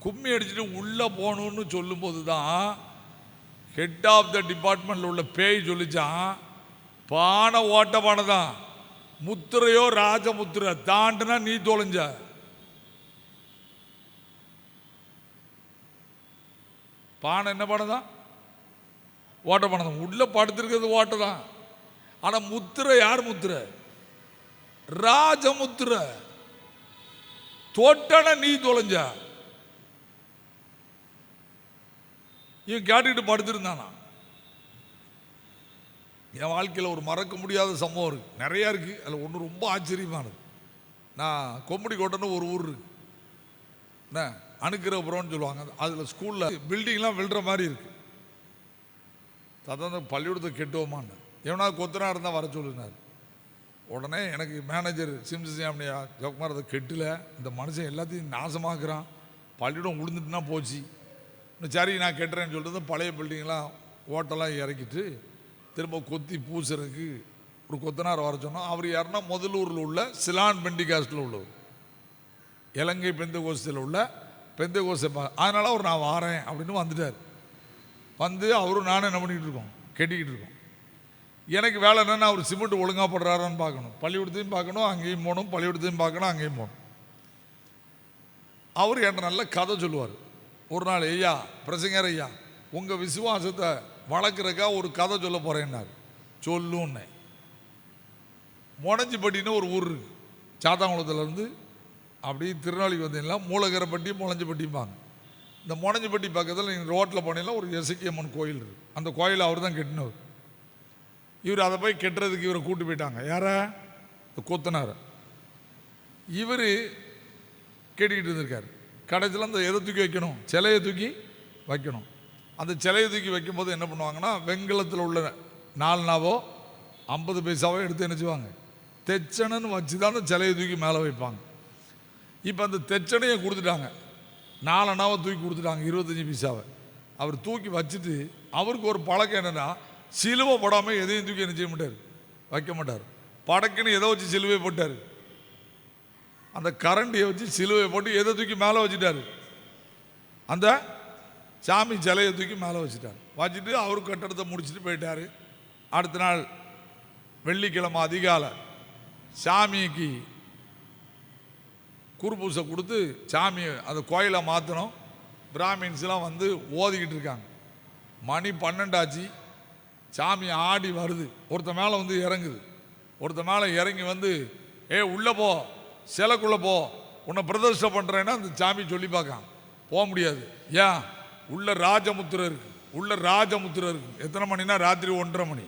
கும்மி அடிச்சுட்டு உள்ளே போகணுன்னு சொல்லும்போது தான் ஹெட் ஆஃப் த டிபார்ட்மெண்ட்டில் உள்ள பேய் சொல்லிச்சான், பானை ஓட்ட பானை தான், முத்திரையோ ராஜமுத்திரை தாண்டுனா நீ தொலைஞ்ச. பானை என்ன பானை தான்? ஓட்ட பானை தான். உள்ளே படுத்திருக்கிறது ஓட்ட தான். ஆனால் முத்திரை யார் முத்திரை? ராஜமுத்திரை. தொட்டன நீ தொலைஞ்ச. இவன் கேட்டுக்கிட்டு படுத்திருந்தானா. என் வாழ்க்கையில் ஒரு மறக்க முடியாத சம்பவம் இருக்குது, நிறையா இருக்குது. அதில் ஒன்று ரொம்ப ஆச்சரியமானது. நான் கொம்படி கோட்டைன்னு ஒரு ஊர் இருக்கு, என்ன அணுக்கிறபுரம்னு சொல்லுவாங்க. அதில் ஸ்கூலில் பில்டிங்லாம் விழுற மாதிரி இருக்குது. அதான் பள்ளிக்கூடத்தை கெட்டுவோமான்னு எவனா கொத்தனா இருந்தால் வர சொல்லினார். உடனே எனக்கு மேனேஜர் சிம்சியாமனியா ஜோக்குமார், அதை கெட்டல, இந்த மனுஷன் எல்லாத்தையும் நாசமாக்குறான், பள்ளிக்கூடம் விழுந்துட்டுனா போச்சு. சரி நான் கெட்டுறேன்னு சொல்லிட்டு பழைய பில்டிங்லாம் ஓட்டெல்லாம் இறக்கிட்டு திரும்ப கொத்தி பூசுறதுக்கு ஒரு கொத்தனார் வர சொன்னோம். அவர் யாருன்னா முதலூரில் உள்ள சிலான் பெண்டிகாஸ்டில் உள்ளவர், இலங்கை பெந்தகோஸ்தில் உள்ள பெந்தகோஸ்தை. அதனால் அவர் நான் வாரேன் அப்படின்னு வந்துட்டார். வந்து அவரும் நானும் என்ன பண்ணிக்கிட்டு இருக்கோம், கெட்டிக்கிட்டு இருக்கோம். எனக்கு வேலை என்னன்னா அவர் சிமெண்ட் ஒழுங்காக போடுறாரான்னு பார்க்கணும், பள்ளிக்கூடத்தையும் பார்க்கணும், அங்கேயும் போகணும், பள்ளிக்கூடத்தையும் பார்க்கணும், அங்கேயும் போகணும். அவர் என்கிட்ட நல்ல கதை சொல்லுவார். ஒரு நாள், ஐயா பிரசங்கர் ஐயா, உங்கள் விசுவாசத்தை வளர்க்குறக்கா ஒரு கதை சொல்ல போகிறேன்னாரு. சொல்லுன்னே. மொனஞ்சிப்பட்டின்னு ஒரு ஊர் இருக்குது, சாத்தாங்குளத்துலேருந்து அப்படி திருநெல்வேலி வந்தீங்கன்னா மூலகரப்பட்டி முளஞ்சிப்பட்டிம்பாங்க. இந்த முனஞ்சிப்பட்டி பக்கத்தில் நீங்கள் ரோட்டில் போனீங்கன்னா ஒரு எசக்கியம்மன் கோயில் இருக்குது. அந்த கோயிலை அவர் தான் கெட்டினவர். இவர் அதை போய் கெட்டுறதுக்கு இவரை கூட்டு போயிட்டாங்க. யாரா? கொத்தனார். இவர் கேட்டுக்கிட்டு இருந்திருக்காரு. கடைசியில் அந்த எதை தூக்கி வைக்கணும், சிலையை தூக்கி வைக்கணும். அந்த சிலையை தூக்கி வைக்கும்போது என்ன பண்ணுவாங்கன்னா, வெண்கலத்தில் உள்ள 4 நாவோ 50 பைசாவோ எடுத்து நினச்சிவாங்க, தெச்சனைன்னு வச்சு தான் அந்த சிலையை தூக்கி மேலே வைப்பாங்க. இப்போ அந்த தெச்சனையை கொடுத்துட்டாங்க, 4 அணாவை தூக்கி கொடுத்துட்டாங்க, 25 பைசாவை. அவர் தூக்கி வச்சுட்டு அவருக்கு ஒரு பழக்கம் என்னென்னா, சிலுவை போடாமல் எதையும் தூக்கி என்ன செய்ய மாட்டார், வைக்க மாட்டார். படக்குன்னு எதை வச்சு சிலுவை போட்டார், அந்த கரண்டியை வச்சு சிலுவை போட்டு எதை தூக்கி மேலே வச்சுட்டார், அந்த சாமி சிலையை தூக்கி மேலே வச்சுட்டார். வச்சுட்டு அவர் கட்டடத்தை முடிச்சுட்டு போயிட்டார். அடுத்த நாள் வெள்ளிக்கிழமை அதிகாலை சாமிக்கு குருபூசை கொடுத்து சாமியை அந்த கோயிலை மாற்றணும். பிராமின்ஸ்லாம் வந்து ஓதிக்கிட்டு இருக்காங்க. மணி 12 ஆச்சு. சாமி ஆடி வருது, ஒருத்த மேலே வந்து இறங்குது. ஒருத்த மேலே இறங்கி வந்து, உள்ளே போ, சிலைக்குள்ளே போ, உன்னை பிரதிஷ்டை பண்ணுறேன்னா அந்த சாமி சொல்லி பார்க்கான். போக முடியாது. ஏன்? உள்ள ராஜமுத்திரை இருக்கு, உள்ள ராஜமுத்திரை இருக்கு. எத்தனை மணினா ராத்திரி 1:30 மணி.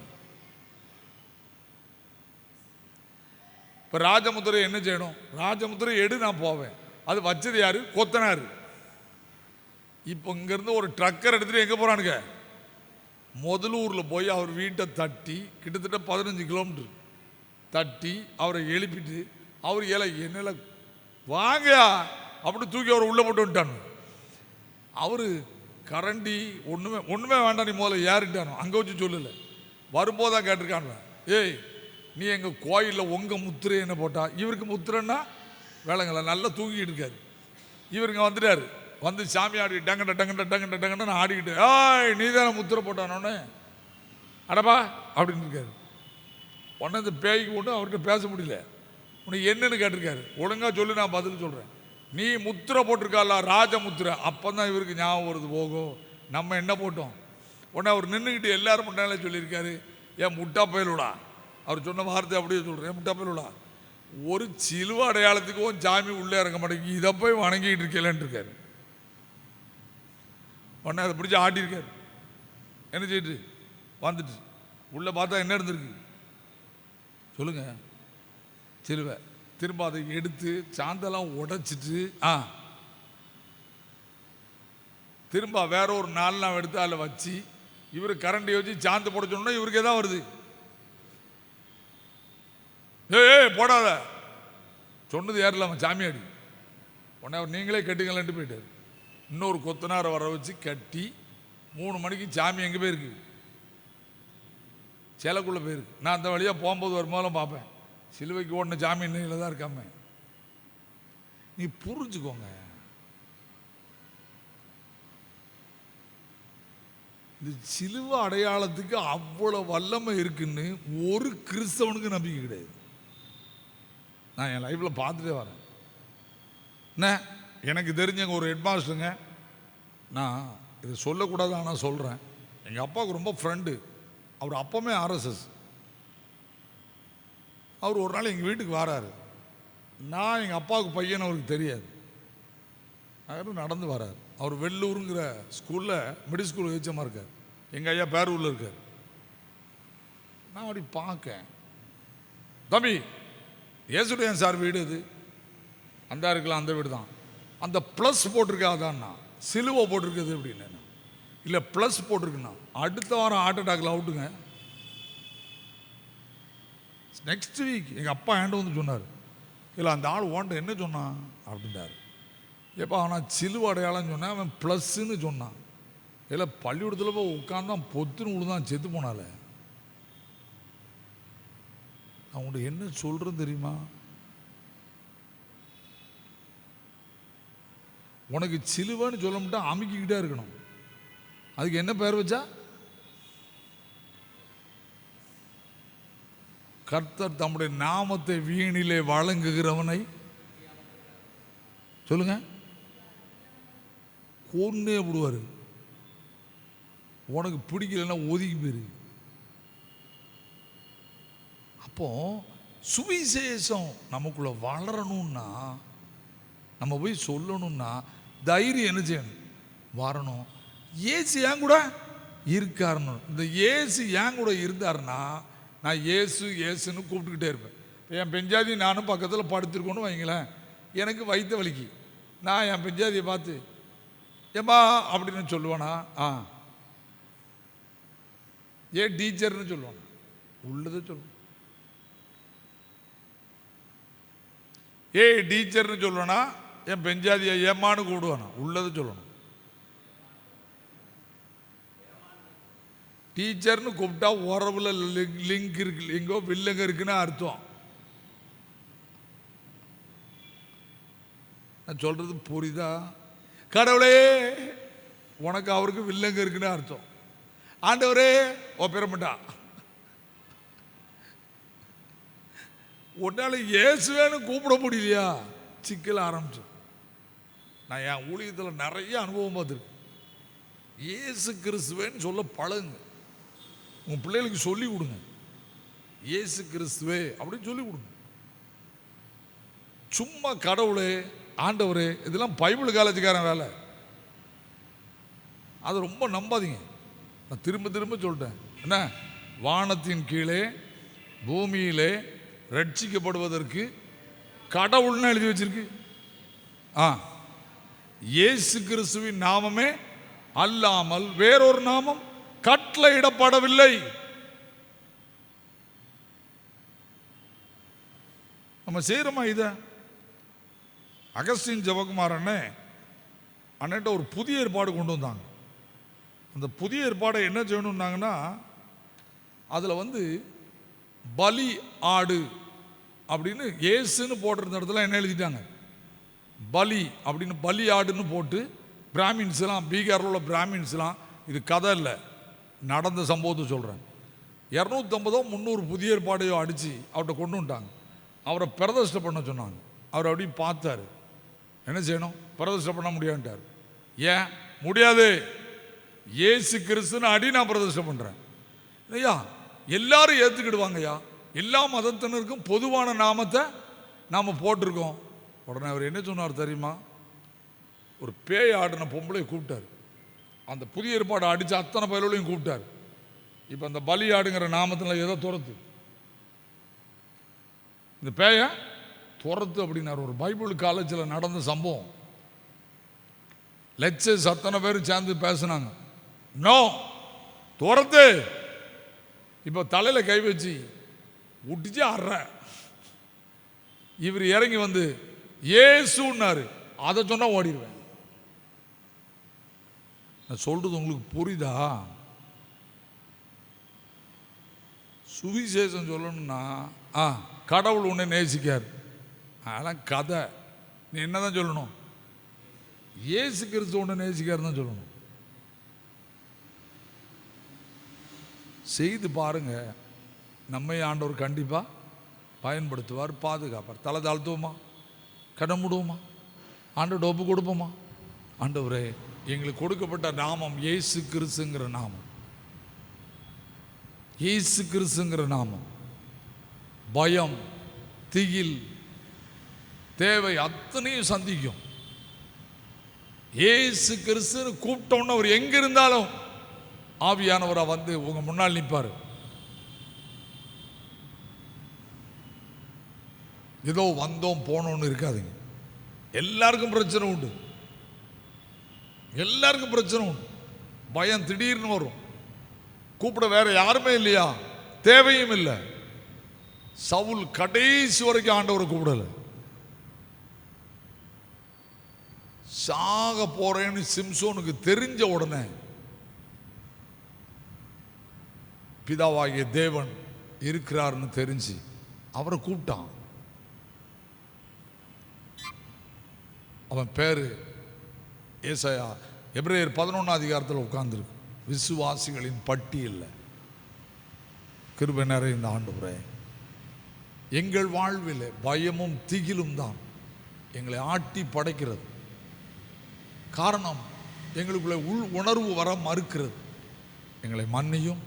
இப்போ ராஜமுத்திரை என்ன செய்யணும்? ராஜமுத்திரை எடு, நான் போவேன். அது வச்சது யாரு? கொத்தனார். இப்போ இங்கேருந்து ஒரு ட்ரக்கர் எடுத்துகிட்டு எங்கே போகிறானுங்க? முதலூரில் போய் அவர் வீட்டை தட்டி, கிட்டத்தட்ட 15 கிலோமீட்டர் தட்டி அவரை எழுப்பிட்டு, அவர் என்னல வாங்க அப்படி தூக்கி அவரை உள்ளே போட்டு வந்துட்டானு. அவர் கரண்டி ஒன்றுமே வேண்டாம், நீ முதல்ல ஏறிட்டானோ, அங்கே வச்சு சொல்லலை, வரும்போதான் கேட்டிருக்காங்க. நீ எங்கள் கோயிலில் உங்கள் முத்திரை என்ன போட்டா? இவருக்கு முத்திரைன்னா வேலைங்கள நல்லா தூங்கிட்டு இருக்காரு. இவருங்க வந்துட்டார். வந்து சாமி ஆடி டங்கண்ட டங்கண்ட டங்கண்ட டங்கண்ட ஆடிக்கிட்டு, நீ தானே முத்திரை போட்டானோன்னு அடப்பா அப்படின்னு இருக்காரு. உடனே இந்த பேய்க்கு கொண்டு அவர்கிட்ட பேச முடியல. உனக்கு என்னன்னு கேட்டிருக்காரு. ஒழுங்காக சொல்லி நான் பதில் சொல்கிறேன். நீ முத்திரை போட்டிருக்கால, ராஜ முத்திரை. அப்போ தான் இவருக்கு ஞாபகம் வருது, போகும் நம்ம என்ன போட்டோம். உடனே அவர் நின்றுக்கிட்டு எல்லாரும் முன்னாலே சொல்லியிருக்காரு, ஏன் முட்டா பயலுடா, அவர் சொன்ன வார்த்தை அப்படியே சொல்கிறேன், முட்டா பயலுடா, ஒரு சிலுவை அடையாளத்துக்கும் சாமி உள்ளே இறங்க மாட்டேங்குது, இதை போய் வணங்கிட்டு இருக்கலன்னு இருக்காரு. உடனே அதை பிடிச்சி ஆட்டியிருக்காரு. என்ன செய்யிட்டு வந்துட்டு உள்ளே பார்த்தா என்ன இருந்திருக்கு சொல்லுங்க? சிலுவை. திரும்ப அதை எடுத்து சாந்தெல்லாம் உடைச்சிட்டு திரும்ப வேற ஒரு 4 நாள் எடுத்து அதில் வச்சு இவர் கரண்டியை வச்சு சாந்து போட சொன்னா இவருக்கு எதாவது வருது. போடாத சொன்னது யாரில்லாம சாமியாடி. உடனே அவர் நீங்களே கட்டுங்களேன்ட்டு போயிட்டார். இன்னொரு கொத்தனாரை வர வச்சு கட்டி 3 மணிக்கு சாமி எங்கே போயிருக்கு? சேலைக்குள்ளே போயிருக்கு. நான் அந்த வழியாக போகும்போது வரும்போதெல்லாம் பார்ப்பேன், சிலுவைக்கு ஓடின சாமி இன்னையில் தான் இருக்காம. நீ புரிஞ்சுக்கோங்க, இந்த சிலுவை அடையாளத்துக்கு அவ்வளோ வல்லமை இருக்குன்னு ஒரு கிறிஸ்தவனுக்கு நம்பிக்கை கிடையாது. நான் என் லைஃப்பில் பார்த்துட்டே வரேன். என்ன எனக்கு தெரிஞ்சங்க ஒரு ஹெட்மாஸ்டருங்க, நான் இதை சொல்லக்கூடாது ஆனால் சொல்கிறேன். எங்கள் அப்பாவுக்கு ரொம்ப ஃப்ரெண்டு. அவர் அப்போவுமே ஆர்எஸ்எஸ். அவர் ஒரு நாள் எங்கள் வீட்டுக்கு வராரு. நான் எங்கள் அப்பாவுக்கு பையன் அவருக்கு தெரியாது. அவர் நடந்து வரார். அவர் வெள்ளூருங்கிற ஸ்கூலில் மிடில் ஸ்கூல் ஹெச்எம்மாக இருக்கார். எங்கள் ஐயா பேரூரில் இருக்கார். நான் அப்படி பார்க்கேன், தம்பி ஏசுடையன் சார் வீடு இது, அந்த இருக்கலாம், அந்த வீடு தான். அந்த ப்ளஸ் போட்டிருக்காதான்னா சிலுவை போட்டிருக்குது அப்படின்னு. இல்லை ப்ளஸ் போட்டிருக்குண்ணா, அடுத்த வாரம் ஹார்ட் அட்டாக்ல அவுட்டுங்க. நெக்ஸ்ட் வீக் எங்கள் அப்பா ஏண்ட வந்து சொன்னார், இல்லை அந்த ஆள் ஓண்ட என்ன சொன்னான் அப்படின்றார். எப்போ அவன் சிலுவை அடையாளம் சொன்னேன், அவன் ப்ளஸ்ன்னு சொன்னான். இல்லை பள்ளிக்கூடத்தில் போய் உட்காந்தான் பொத்துன்னு விழுந்தான், செத்து போனால. அவங்கள்ட்ட என்ன சொல்கிறேன்னு தெரியுமா? உனக்கு சிலுவைன்னு சொல்ல மாட்டா அமுக்கிக்கிட்டே இருக்கணும். அதுக்கு என்ன பேர் வச்சா? கர்த்தர் தம்முடைய நாமத்தை வீணிலே வழங்குகிறவனை சொல்லுங்க கொன்னே விடுவார். உனக்கு பிடிக்கலன்னா ஒதுக்கி போயிரு. அப்போ சுவிசேஷம் நமக்குள்ள வளரணும்னா, நம்ம போய் சொல்லணும்னா தைரியம் என்ன செய்யணும்? வரணும். ஏசு ஏன் கூட இருக்காருன்னு, இந்த ஏசு ஏன் கூட இருந்தாருன்னா, நான் ஏசு ஏசுன்னு கூப்பிட்டுக்கிட்டே இருப்பேன். என் பெஞ்சாதி நானும் பக்கத்தில் படுத்துருக்கோன்னு வைங்களேன், எனக்கு வயிற்று வலிக்கு, நான் என் பெஞ்சாதியை பார்த்து ஏம்மா அப்படின்னு சொல்லுவானா? ஏன் டீச்சர்னு சொல்லுவானா? உள்ளதை சொல்லுவான். ஏய் டீச்சர்னு சொல்லுவானா? என் பெஞ்சாதியை ஏமான்னு கூடுவானா? உள்ளதை சொல்லணும். டீச்சர்னு கூப்பிட்டா உறவுல லிங்க் இருக்கு, எங்கோ வில்லங்க இருக்குன்னு அர்த்தம். நான் சொல்றது புரியுதா? கடவுளே உனக்கு அவருக்கு வில்லங்க இருக்குன்னு அர்த்தம். ஆண்டவரே ஒப்பிரமாட்டா, உன்னால இயேசுவேன்னு கூப்பிட முடியலையா? சிக்கல் ஆரம்பிச்சு. நான் என் ஊழியத்தில் நிறைய அனுபவம் பார்த்துருக்கேன். இயேசு கிறிஸ்துவேன்னு சொல்ல பழகுங்க. உங்கள் பிள்ளைகளுக்கு சொல்லி கொடுங்க, இயேசு கிறிஸ்துவே அப்படின்னு சொல்லி கொடுங்க. சும்மா கடவுளே ஆண்டவரே இதெல்லாம் பைபிள் காலேஜுக்காரன் வேலை. அதை ரொம்ப நம்பாதீங்க. நான் திரும்ப திரும்ப சொல்லிட்டேன். என்ன, வானத்தின் கீழே பூமியிலே ரட்சிக்கப்படுவதற்கு கடவுள்னு எழுதி வச்சிருக்கு. இயேசு கிறிஸ்துவின் நாமமே அல்லாமல் வேறொரு நாமம் கட்டளையிடப்படவில்லை. நம்ம செய்யறோமா இத? அகஸ்டின் ஜெபகுமார் அண்ணன்ட்ட ஒரு புதிய ஏற்பாடு கொண்டு வந்தாங்க. அந்த புதிய ஏற்பாடை என்ன செய்யணும்னாங்கன்னா, அதில் பலி ஆடு அப்படின்னு ஏசுன்னு போட்டிருந்த இடத்துல என்ன எழுதிட்டாங்க? பலி அப்படின்னு பலி ஆடுன்னு போட்டு பிராமின்ஸ்லாம், பீகாரில் உள்ள பிராமின்ஸ்லாம், இது கதை இல்லை, நடந்த சம்பவத்தை சொல்கிறேன், 250 300 புதிய ஏற்பாடையோ அடித்து அவர்கிட்ட கொண்டு வந்துட்டாங்க. அவரை பிரதிஷ்டை பண்ண சொன்னாங்க. அவர் அப்படி பார்த்தாரு, என்ன செய்யணும்? பிரதிஷ்டை பண்ண முடியாதுட்டார். ஏன் முடியாது? இயேசு கிறிஸ்துன்னு அடி நான் பிரதிஷ்டை பண்ணுறேன் ஐயா, எல்லாரும் ஏற்றுக்கிடுவாங்கய்யா, எல்லா மதத்தினருக்கும் பொதுவான நாமத்தை நாம் போட்டிருக்கோம். உடனே அவர் என்ன சொன்னார் தெரியுமா? ஒரு பேய் ஆடின பொம்பளை கூப்பிட்டார். அந்த புதிய ஏற்பாடு அடித்த அத்தனை பயல்களையும் கூப்பிட்டார். இப்போ அந்த பலி ஆடுங்கிற நாமத்தில் எதை துரத்து, இந்த பேய துரத்து அப்படின்னார். ஒரு பைபிள் காலேஜில் நடந்த சம்பவம். லெக்சர்ஸ் அத்தனை பேரும் சேர்ந்து பேசினாங்க. நோ, துரத்து. இப்போ தலையில் கை வச்சு விட்டுச்சு ஆடுற. இவர் இறங்கி வந்து ஏசுன்னாரு. அதை சொன்னா ஓடிடுவேன். நான் சொல்றது உங்களுக்கு புரியுதா? சுவிசேஷம் சொல்லணும்னா கடவுள் உன்னை நேசிக்கார், அதெல்லாம் கதை. நீ என்னதான் சொல்லணும்? இயேசு கிறிஸ்து உன்னை நேசிக்கார் தான் சொல்லணும். செய்து பாருங்க, நம்மை ஆண்டவர் கண்டிப்பா பயன்படுத்துவார், பாதுகாப்பார். தலை தாழ்த்துவோமா? கடன் முடுவோமா? ஆண்டவர் ஒப்பு கொடுப்போமா? ஆண்டவரே, எங்களுக்கு கொடுக்கப்பட்ட நாமம் இயேசு கிறிஸ்துங்கிற நாமம். இயேசு கிறிஸ்துங்கிற நாமம் பயம், திகில், தேவை அத்தனையும் சந்திக்கும். இயேசு கிறிஸ்து கூப்பிட்டோன்னு அவர் எங்க இருந்தாலும் ஆவியானவரா வந்து உங்க முன்னால் நிற்பாரு. ஏதோ வந்தோம் போனோன்னு இருக்காதுங்க. எல்லாருக்கும் பிரச்சனை உண்டு, எல்லாருக்கும் பிரச்சனை உண்டு. பயம் திடீர்னு வரும். கூப்பிட வேற யாருமே இல்லையா? தேவையும் இல்லை. சவுல் கடைசி வரைக்கும் ஆண்டவரை கூப்பிடல. சாக போறேன்னு சிம்சோனுக்கு தெரிஞ்ச உடனே பிதாவாகிய தேவன் இருக்கிறார்னு தெரிஞ்சு அவரை கூப்பிட்டான். அவன் பேரு ஏசாயா. எபிரேயர் 11 அதிகாரத்தில் உட்கார்ந்துருக்கு. விசுவாசிகளின் பட்டியல்ல கிருபை நிறைந்த ஆண்டவரே, எங்கள் வாழ்வில் பயமும் திகிலும் தான் எங்களை ஆட்டி படைக்கிறது. காரணம், எங்களுக்குள்ள உள் உணர்வு வர மறுக்கிறது. எங்களை மன்னியும்.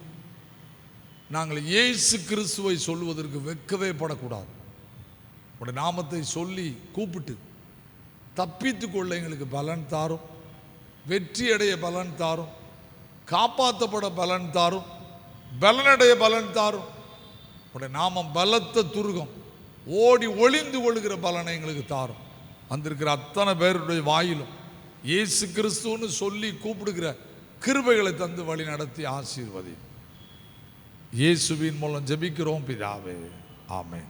நாங்கள் இயேசு கிறிஸ்துவை சொல்லுவதற்கு வெட்கவே படக்கூடாது. உடைய நாமத்தை சொல்லி கூப்பிட்டு தப்பித்து கொள்ள எங்களுக்கு பலன் தாரும், வெற்றி அடைய பலன் தாரும், காப்பாற்றப்பட பலன் தாரும், பலனடைய பலன் தாரும். உடைய நாமம் பலத்த துருகம், ஓடி ஒளிந்து கொள்கிற பலனை எங்களுக்கு தாரும். வந்திருக்கிற அத்தனை பேருடைய வாயிலும் இயேசு கிறிஸ்துன்னு சொல்லி கூப்பிடுகிற கிருபைகளை தந்து வழி நடத்தி ஆசீர்வதி. இயேசுவின் மூலம் ஜெபிக்கிறோம் பிதாவே, ஆமென்.